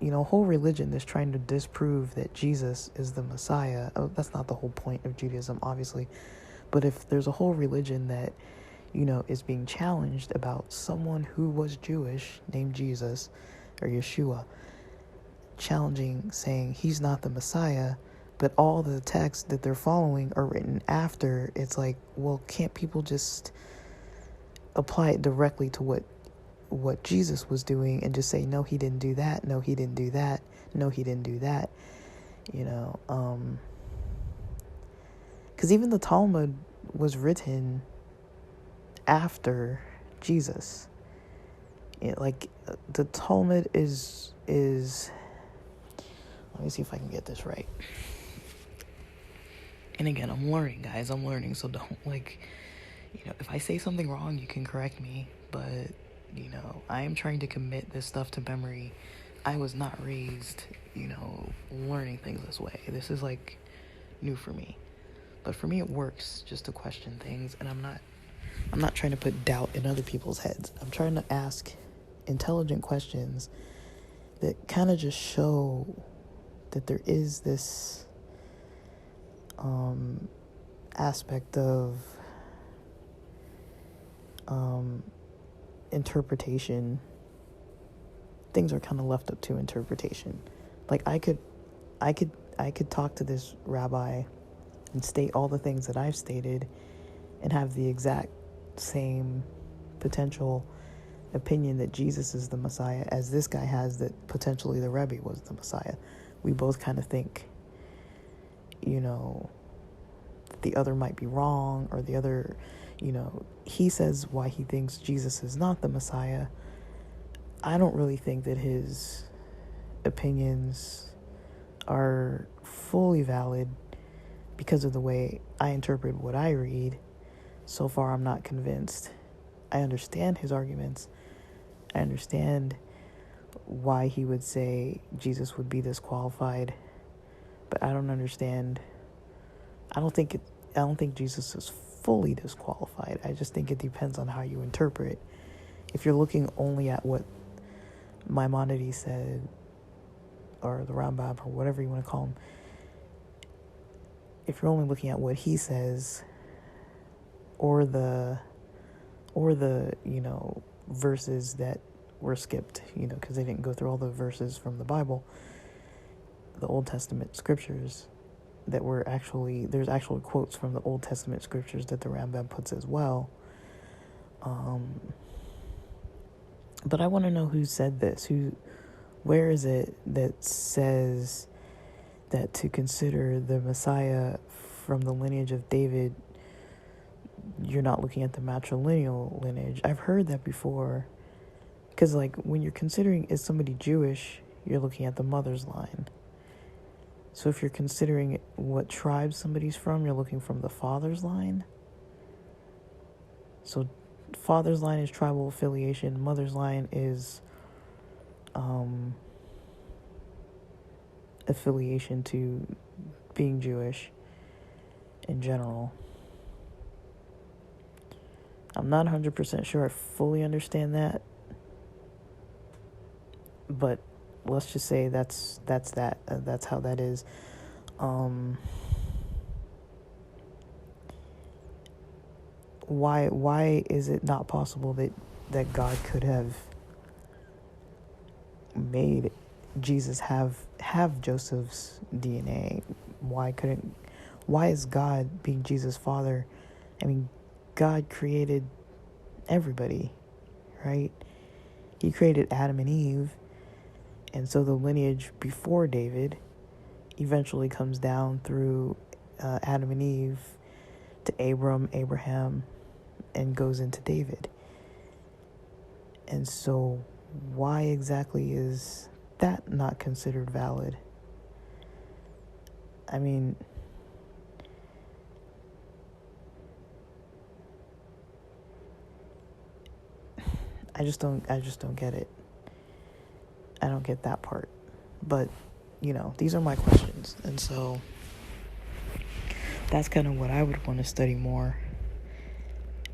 a whole religion that's trying to disprove that Jesus is the Messiah, that's not the whole point of Judaism, obviously, but if there's a whole religion that is being challenged about someone who was Jewish named Jesus or Yeshua, challenging, saying he's not the Messiah, but all the texts that they're following are written after, it's like, well, can't people just apply it directly to what Jesus was doing and just say, no, he didn't do that, no, he didn't do that, no, he didn't do that, because even the Talmud was written after Jesus. The Talmud is let me see if I can get this right. And again, I'm learning, guys. I'm learning, so don't, like, if I say something wrong, you can correct me. But, I am trying to commit this stuff to memory. I was not raised, learning things this way. This is, like, new for me. But for me, it works just to question things. And I'm not trying to put doubt in other people's heads. I'm trying to ask intelligent questions that kind of just show that there is this aspect of interpretation. Things are kind of left up to interpretation. Like I could talk to this rabbi and state all the things that I've stated and have the exact same potential opinion that Jesus is the Messiah as this guy has that potentially the Rebbe was the Messiah. We both kind of think, the other might be wrong, or the other, he says why he thinks Jesus is not the Messiah. I don't really think that his opinions are fully valid because of the way I interpret what I read. So far, I'm not convinced. I understand his arguments. I understand why he would say Jesus would be disqualified, but I don't understand. I don't think Jesus is fully disqualified. I just think it depends on how you interpret. If you're looking only at what Maimonides said, or the Rambam, or whatever you want to call him, if you're only looking at what he says, or the verses that were skipped, because they didn't go through all the verses from the Bible, the Old Testament scriptures that were there's actual quotes from the Old Testament scriptures that the Rambam puts as well. But I want to know who said this. Where is it that says that to consider the Messiah from the lineage of David, you're not looking at the matrilineal lineage? I've heard that before. Because, like, when you're considering is somebody Jewish, you're looking at the mother's line. So if you're considering what tribe somebody's from, you're looking from the father's line. So father's line is tribal affiliation. Mother's line is affiliation to being Jewish in general. I'm not 100% sure I fully understand that, but let's just say that's how that is. Why is it not possible that God could have made Jesus have Joseph's DNA? Why is God, being Jesus' father, God created everybody, right? He created Adam and Eve, and so the lineage before David eventually comes down through Adam and Eve to Abraham, and goes into David. And so why exactly is that not considered valid? I just don't get it. I don't get that part. But, these are my questions. And so that's kind of what I would want to study more.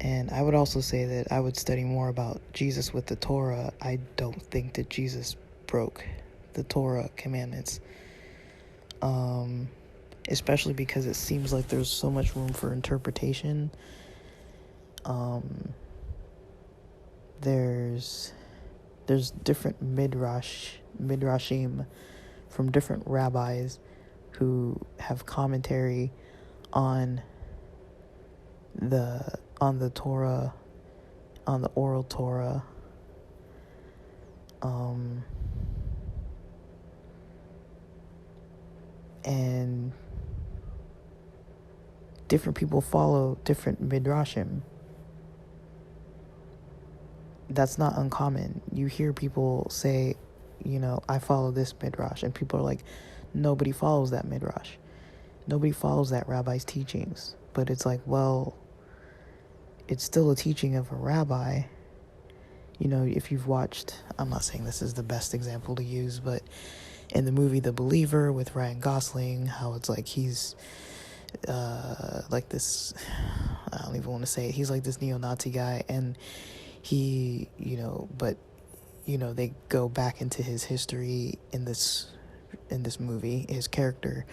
And I would also say that I would study more about Jesus with the Torah. I don't think that Jesus broke the Torah commandments. Especially because it seems like there's so much room for interpretation. There's different midrashim from different rabbis who have commentary on the Torah, on the oral Torah. And different people follow different midrashim. That's not uncommon. You hear people say, I follow this midrash, and people are like, nobody follows that midrash. nobody follows that rabbi's teachings. But it's like, well, it's still a teaching of a rabbi. You know, if you've watched, I'm not saying this is the best example to use, but in the movie The Believer with Ryan Gosling, how it's like he's like this, I don't even want to say it, he's like this neo-Nazi guy, and he, you know, but, you know, they go back into his history in this movie. His character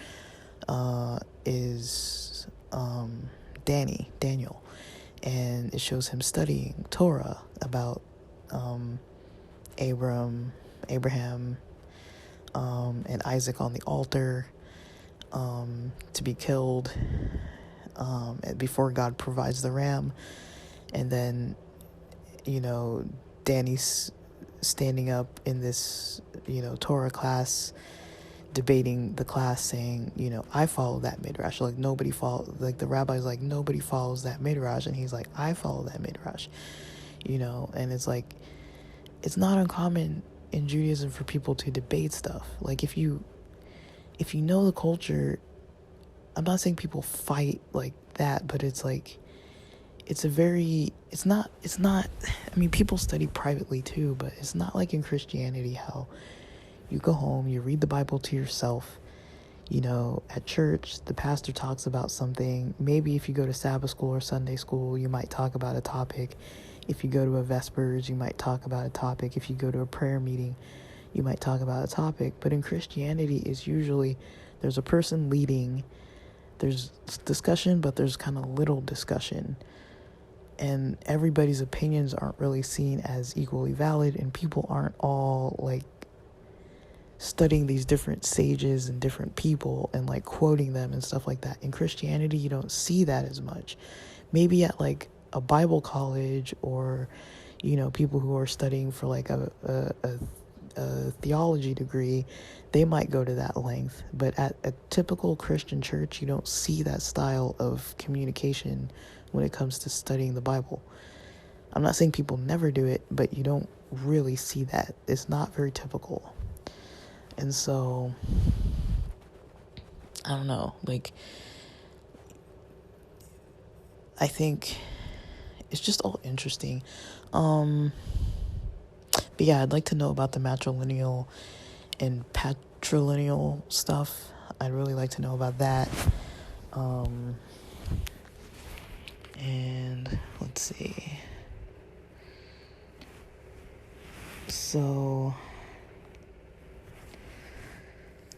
is Daniel, and it shows him studying Torah about Abraham, and Isaac on the altar, to be killed before God provides the ram. And then, you know, Danny's standing up in this, you know, Torah class, debating the class, saying, you know, I follow that midrash. Like, the rabbi's like, nobody follows that midrash. And he's like, I follow that midrash, you know. And it's like, it's not uncommon in Judaism for people to debate stuff. Like, if you know the culture, I'm not saying people fight like that, but it's like, it's not, I mean, people study privately too, but it's not like in Christianity how you go home, you read the Bible to yourself. You know, at church, the pastor talks about something. Maybe if you go to Sabbath school or Sunday school, you might talk about a topic. If you go to a Vespers, you might talk about a topic. If you go to a prayer meeting, you might talk about a topic. But in Christianity, it's usually there's a person leading, there's discussion, but there's kind of little discussion. And everybody's opinions aren't really seen as equally valid, and people aren't all like studying these different sages and different people and like quoting them and stuff like that. In Christianity, you don't see that as much. Maybe at like a Bible college, or, you know, people who are studying for like a theology degree, they might go to that length. But at a typical Christian church, you don't see that style of communication when it comes to studying the Bible. I'm not saying people never do it, but you don't really see that. It's not very typical. And so, I don't know, like, I think it's just all interesting. But yeah, I'd like to know about the matrilineal and patrilineal stuff. I'd really like to know about that. And let's see. So,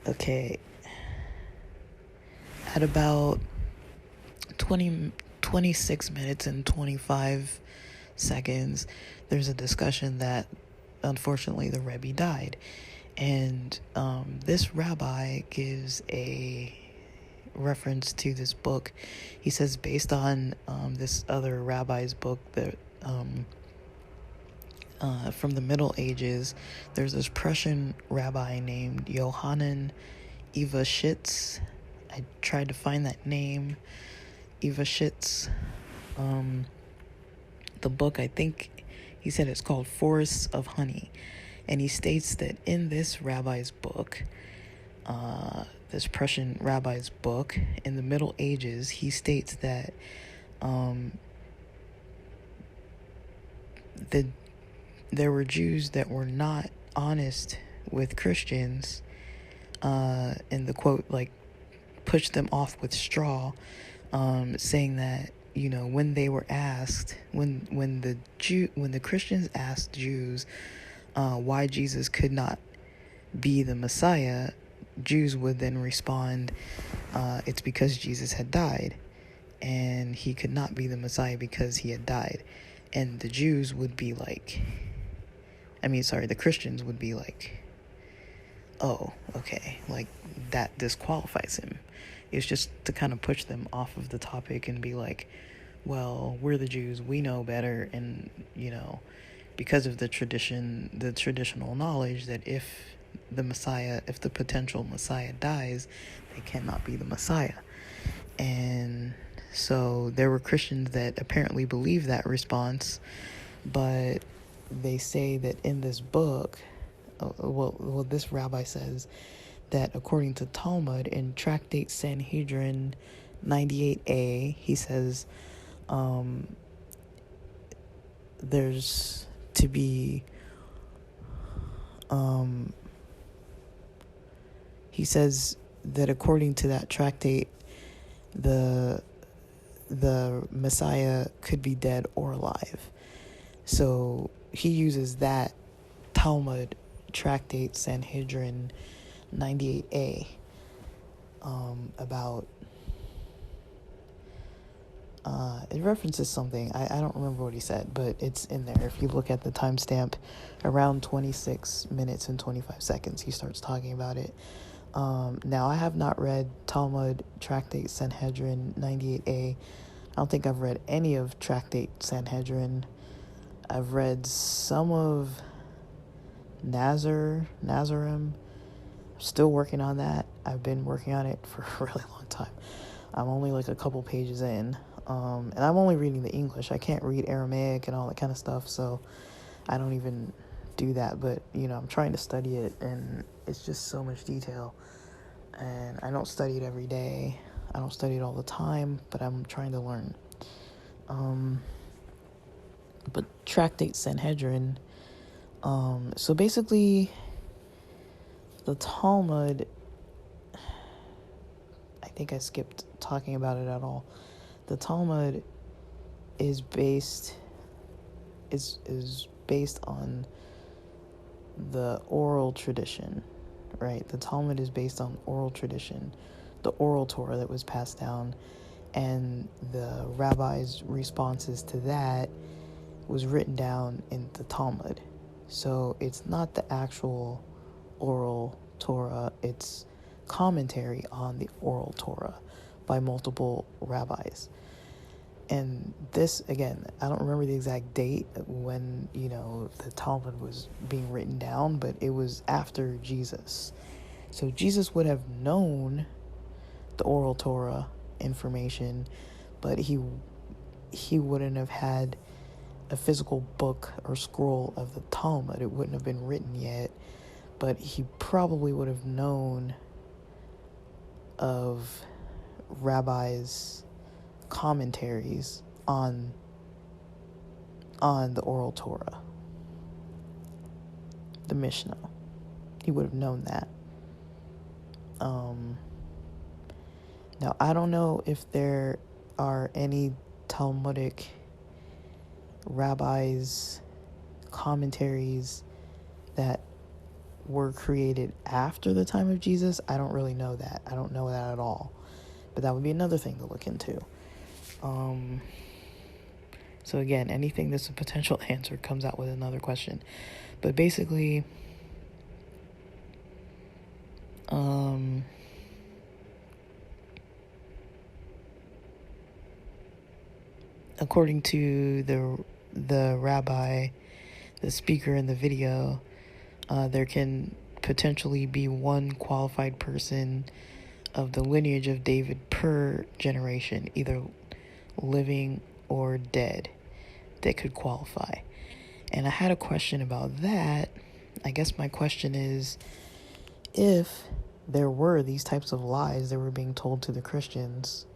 okay. At about 26 minutes and 25 seconds, there's a discussion that unfortunately the Rebbe died. And this rabbi gives a reference to this book. He says, based on this other rabbi's book that from the Middle Ages, there's this Prussian rabbi named Johann Iwaschitz. I tried to find that name, Iwaschitz. The book, I think he said it's called Forests of Honey. And he states that in this rabbi's book, this Prussian rabbi's book, in the Middle Ages, he states that there were Jews that were not honest with Christians, and the quote, like, pushed them off with straw, saying that, you know, when they were asked, when the Christians asked Jews why Jesus could not be the Messiah, Jews would then respond, it's because Jesus had died, and he could not be the Messiah because he had died. And the Jews would be like, the Christians would be like, oh, okay, like, that disqualifies him. It's just to kind of push them off of the topic and be like, well, we're the Jews, we know better, and, you know, because of the traditional knowledge that if the potential Messiah dies, they cannot be the Messiah. And so there were Christians that apparently believed that response, but they say that in this book, this rabbi says that according to Talmud in Tractate Sanhedrin 98a, he says there's to be he says that according to that tractate, the Messiah could be dead or alive. So he uses that Talmud Tractate Sanhedrin 98a about it references something. I don't remember what he said, but it's in there. If you look at the timestamp, around 26 minutes and 25 seconds, he starts talking about it. Now, I have not read Talmud Tractate Sanhedrin 98a. I don't think I've read any of Tractate Sanhedrin. I've read some of Nazarim. I'm still working on that. I've been working on it for a really long time. I'm only like a couple pages in. And I'm only reading the English. I can't read Aramaic and all that kind of stuff, so I don't even do that. But, I'm trying to study it, and it's just so much detail. And I don't study it every day. I don't study it all the time, but I'm trying to learn. But Tractate Sanhedrin, so basically the Talmud, I think I skipped talking about it at all. The Talmud is based on the oral tradition, right? The Talmud is based on oral tradition, the oral Torah that was passed down, and the rabbis' responses to that was written down in the Talmud. So it's not the actual oral Torah, it's commentary on the oral Torah by multiple rabbis. And this, again, I don't remember the exact date when, the Talmud was being written down, but it was after Jesus. So Jesus would have known the oral Torah information, but he wouldn't have had a physical book or scroll of the Talmud. It wouldn't have been written yet, but he probably would have known of rabbis' commentaries on the oral Torah, the Mishneh. He would have known that. Now, I don't know if there are any Talmudic rabbis' commentaries that were created after the time of Jesus. I don't really know that. I don't know that at all. But that would be another thing to look into. So again, anything that's a potential answer comes out with another question. But basically, according to the rabbi, the speaker in the video, there can potentially be one qualified person of the lineage of David per generation, either living or dead, that could qualify. And I had a question about that. I guess my question is, if there were these types of lies that were being told to the Christians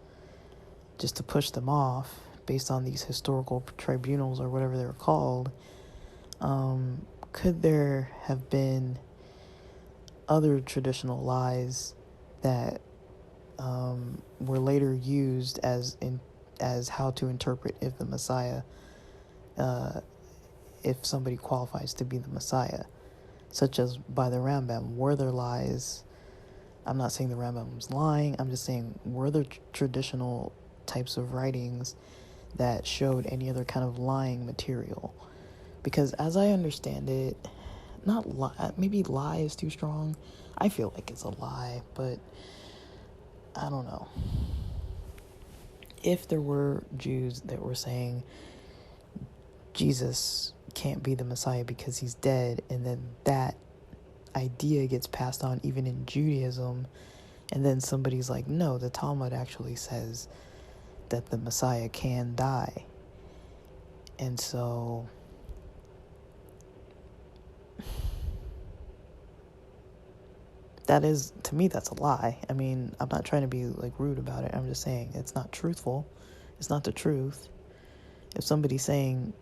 just to push them off based on these historical tribunals or whatever they were called, could there have been other traditional lies that were later used as how to interpret if the Messiah, if somebody qualifies to be the Messiah, such as by the Rambam? Were there lies? I'm not saying the Rambam was lying. I'm just saying, were there traditional types of writings that showed any other kind of lying material? Because as I understand it, maybe lie is too strong. I feel like it's a lie, but I don't know. If there were Jews that were saying Jesus can't be the Messiah because he's dead, and then that idea gets passed on even in Judaism, and then somebody's like, no, the Talmud actually says that the Messiah can die. And so that is, to me, that's a lie. I mean, I'm not trying to be like rude about it. I'm just saying it's not truthful. It's not the truth. If somebody's saying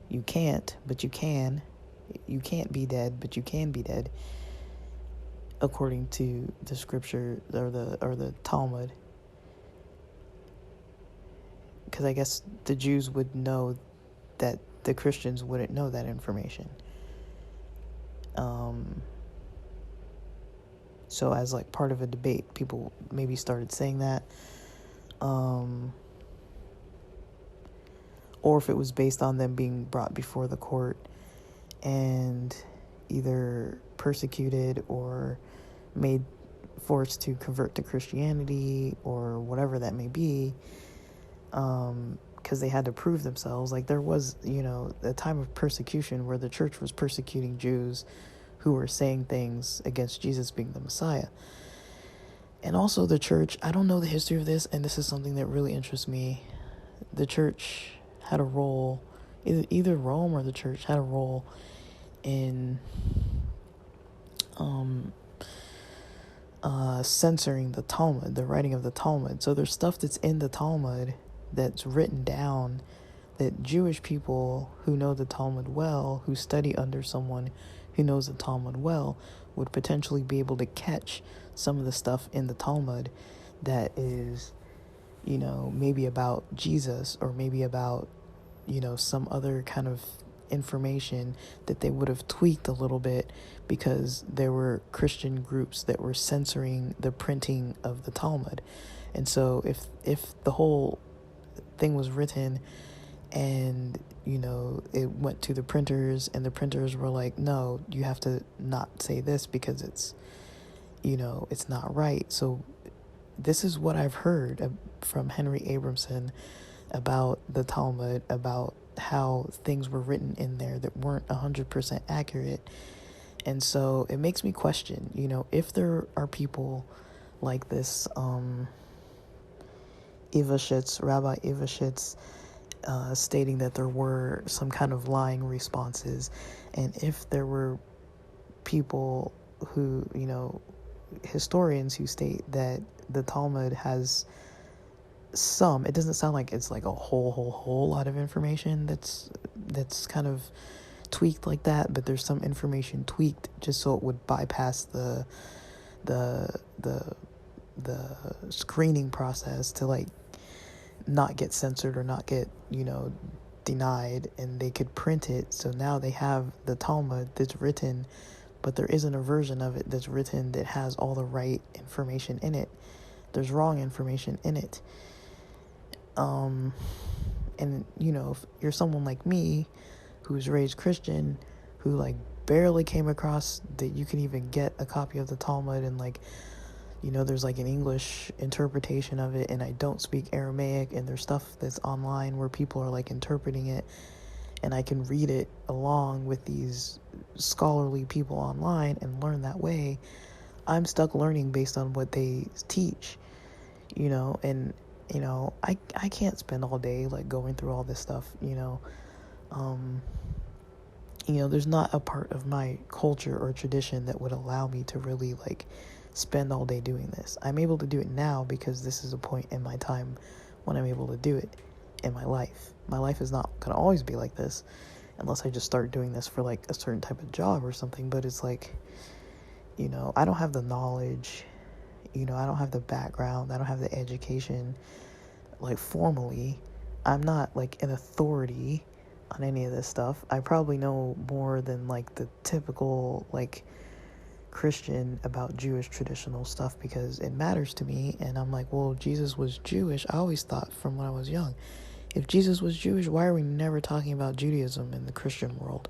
you can't, but you can't be dead, but you can be dead, according to the scripture or the Talmud, because I guess the Jews would know that the Christians wouldn't know that information. So as like part of a debate, people maybe started saying that, or if it was based on them being brought before the court and either persecuted or forced to convert to Christianity or whatever that may be, because they had to prove themselves. Like there was, a time of persecution where the church was persecuting Jews who were saying things against Jesus being the Messiah. And also the church, I don't know the history of this, and this is something that really interests me. The church had a role, either Rome or the church had a role in censoring the Talmud, the writing of the Talmud. So there's stuff that's in the Talmud that's written down that Jewish people who know the Talmud well, who study under someone who knows the Talmud well, would potentially be able to catch some of the stuff in the Talmud that is, maybe about Jesus, or maybe about, some other kind of information that they would have tweaked a little bit because there were Christian groups that were censoring the printing of the Talmud. And so if the whole thing was written and it went to the printers and the printers were like, no, you have to not say this because it's it's not right. So this is what I've heard from Henry Abramson about the Talmud, about how things were written in there that weren't 100% accurate. And so it makes me question, if there are people like this Rabbi Ivashitz, stating that there were some kind of lying responses, and if there were people who, historians who state that the Talmud has it doesn't sound like it's like a whole lot of information that's kind of tweaked like that, but there's some information tweaked just so it would bypass the screening process to like not get censored or not get denied, and they could print it. So now they have the Talmud that's written, but there isn't a version of it that's written that has all the right information in it. There's wrong information in it. And if you're someone like me who's raised Christian, who like barely came across that you can even get a copy of the Talmud, and like there's like an English interpretation of it, and I don't speak Aramaic, and there's stuff that's online where people are like interpreting it, and I can read it along with these scholarly people online and learn that way. I'm stuck learning based on what they teach, and I can't spend all day like going through all this stuff, there's not a part of my culture or tradition that would allow me to really like spend all day doing this. I'm able to do it now because this is a point in my time when I'm able to do it in my life. My life is not going to always be like this unless I just start doing this for like a certain type of job or something. But it's like, I don't have the knowledge, I don't have the background, I don't have the education, like formally. I'm not like an authority on any of this stuff. I probably know more than like the typical like Christian about Jewish traditional stuff because it matters to me. And I'm like, well, Jesus was Jewish. I always thought from when I was young, if Jesus was Jewish, why are we never talking about Judaism in the Christian world?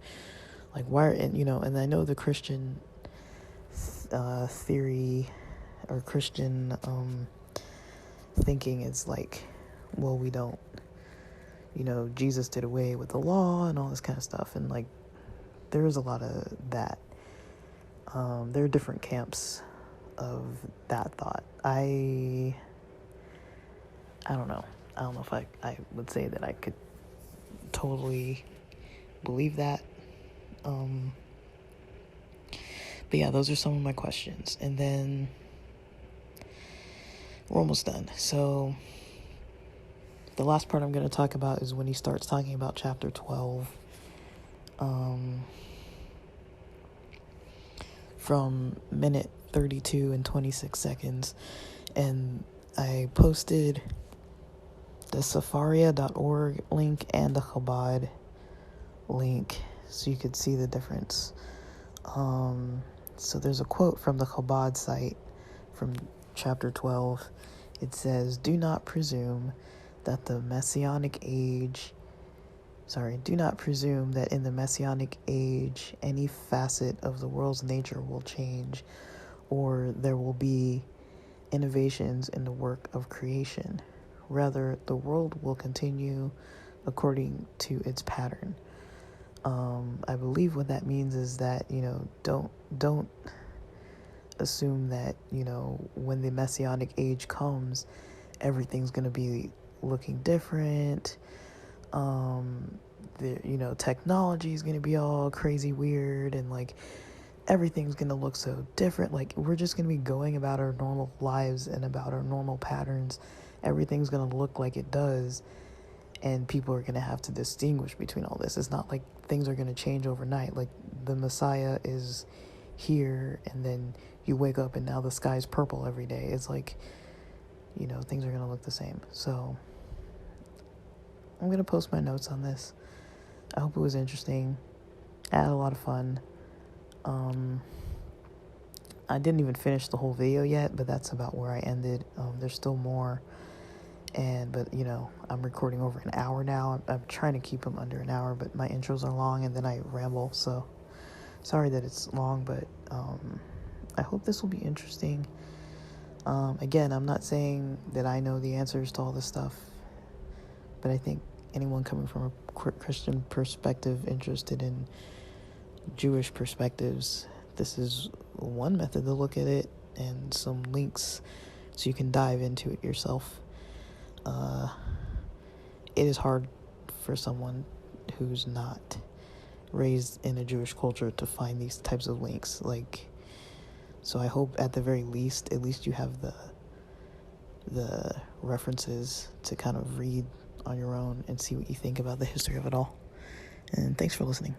Like why, and I know the Christian theory or Christian thinking is like, well, we don't, Jesus did away with the law and all this kind of stuff, and like there's a lot of that. There are different camps of that thought. I don't know if I would say that I could totally believe that, But yeah, those are some of my questions. And then we're almost done. So the last part I'm going to talk about is when he starts talking about chapter 12. From minute 32 and 26 seconds. And I posted the safaria.org link and the Chabad link so you could see the difference. So there's a quote from the Chabad site from chapter 12. It says, do not presume that in the Messianic age, any facet of the world's nature will change, or there will be innovations in the work of creation. Rather, the world will continue according to its pattern. I believe what that means is that, don't assume that, when the Messianic age comes, everything's going to be looking different. Technology is going to be all crazy weird, and like everything's going to look so different. Like, we're just going to be going about our normal lives and about our normal patterns. Everything's going to look like it does, and people are going to have to distinguish between all this. It's not like things are going to change overnight. Like, the Messiah is here, and then you wake up and now the sky's purple every day. It's like, things are going to look the same. So I'm going to post my notes on this. I hope it was interesting. I had a lot of fun. I didn't even finish the whole video yet, but that's about where I ended. There's still more. But I'm recording over an hour now. I'm trying to keep them under an hour, but my intros are long and then I ramble. So sorry that it's long, but I hope this will be interesting. Again, I'm not saying that I know the answers to all this stuff, but I think anyone coming from a Christian perspective, interested in Jewish perspectives, this is one method to look at it, and some links so you can dive into it yourself. It is hard for someone who's not raised in a Jewish culture to find these types of links. So I hope at the very least, you have the references to kind of read on your own and see what you think about the history of it all. And thanks for listening.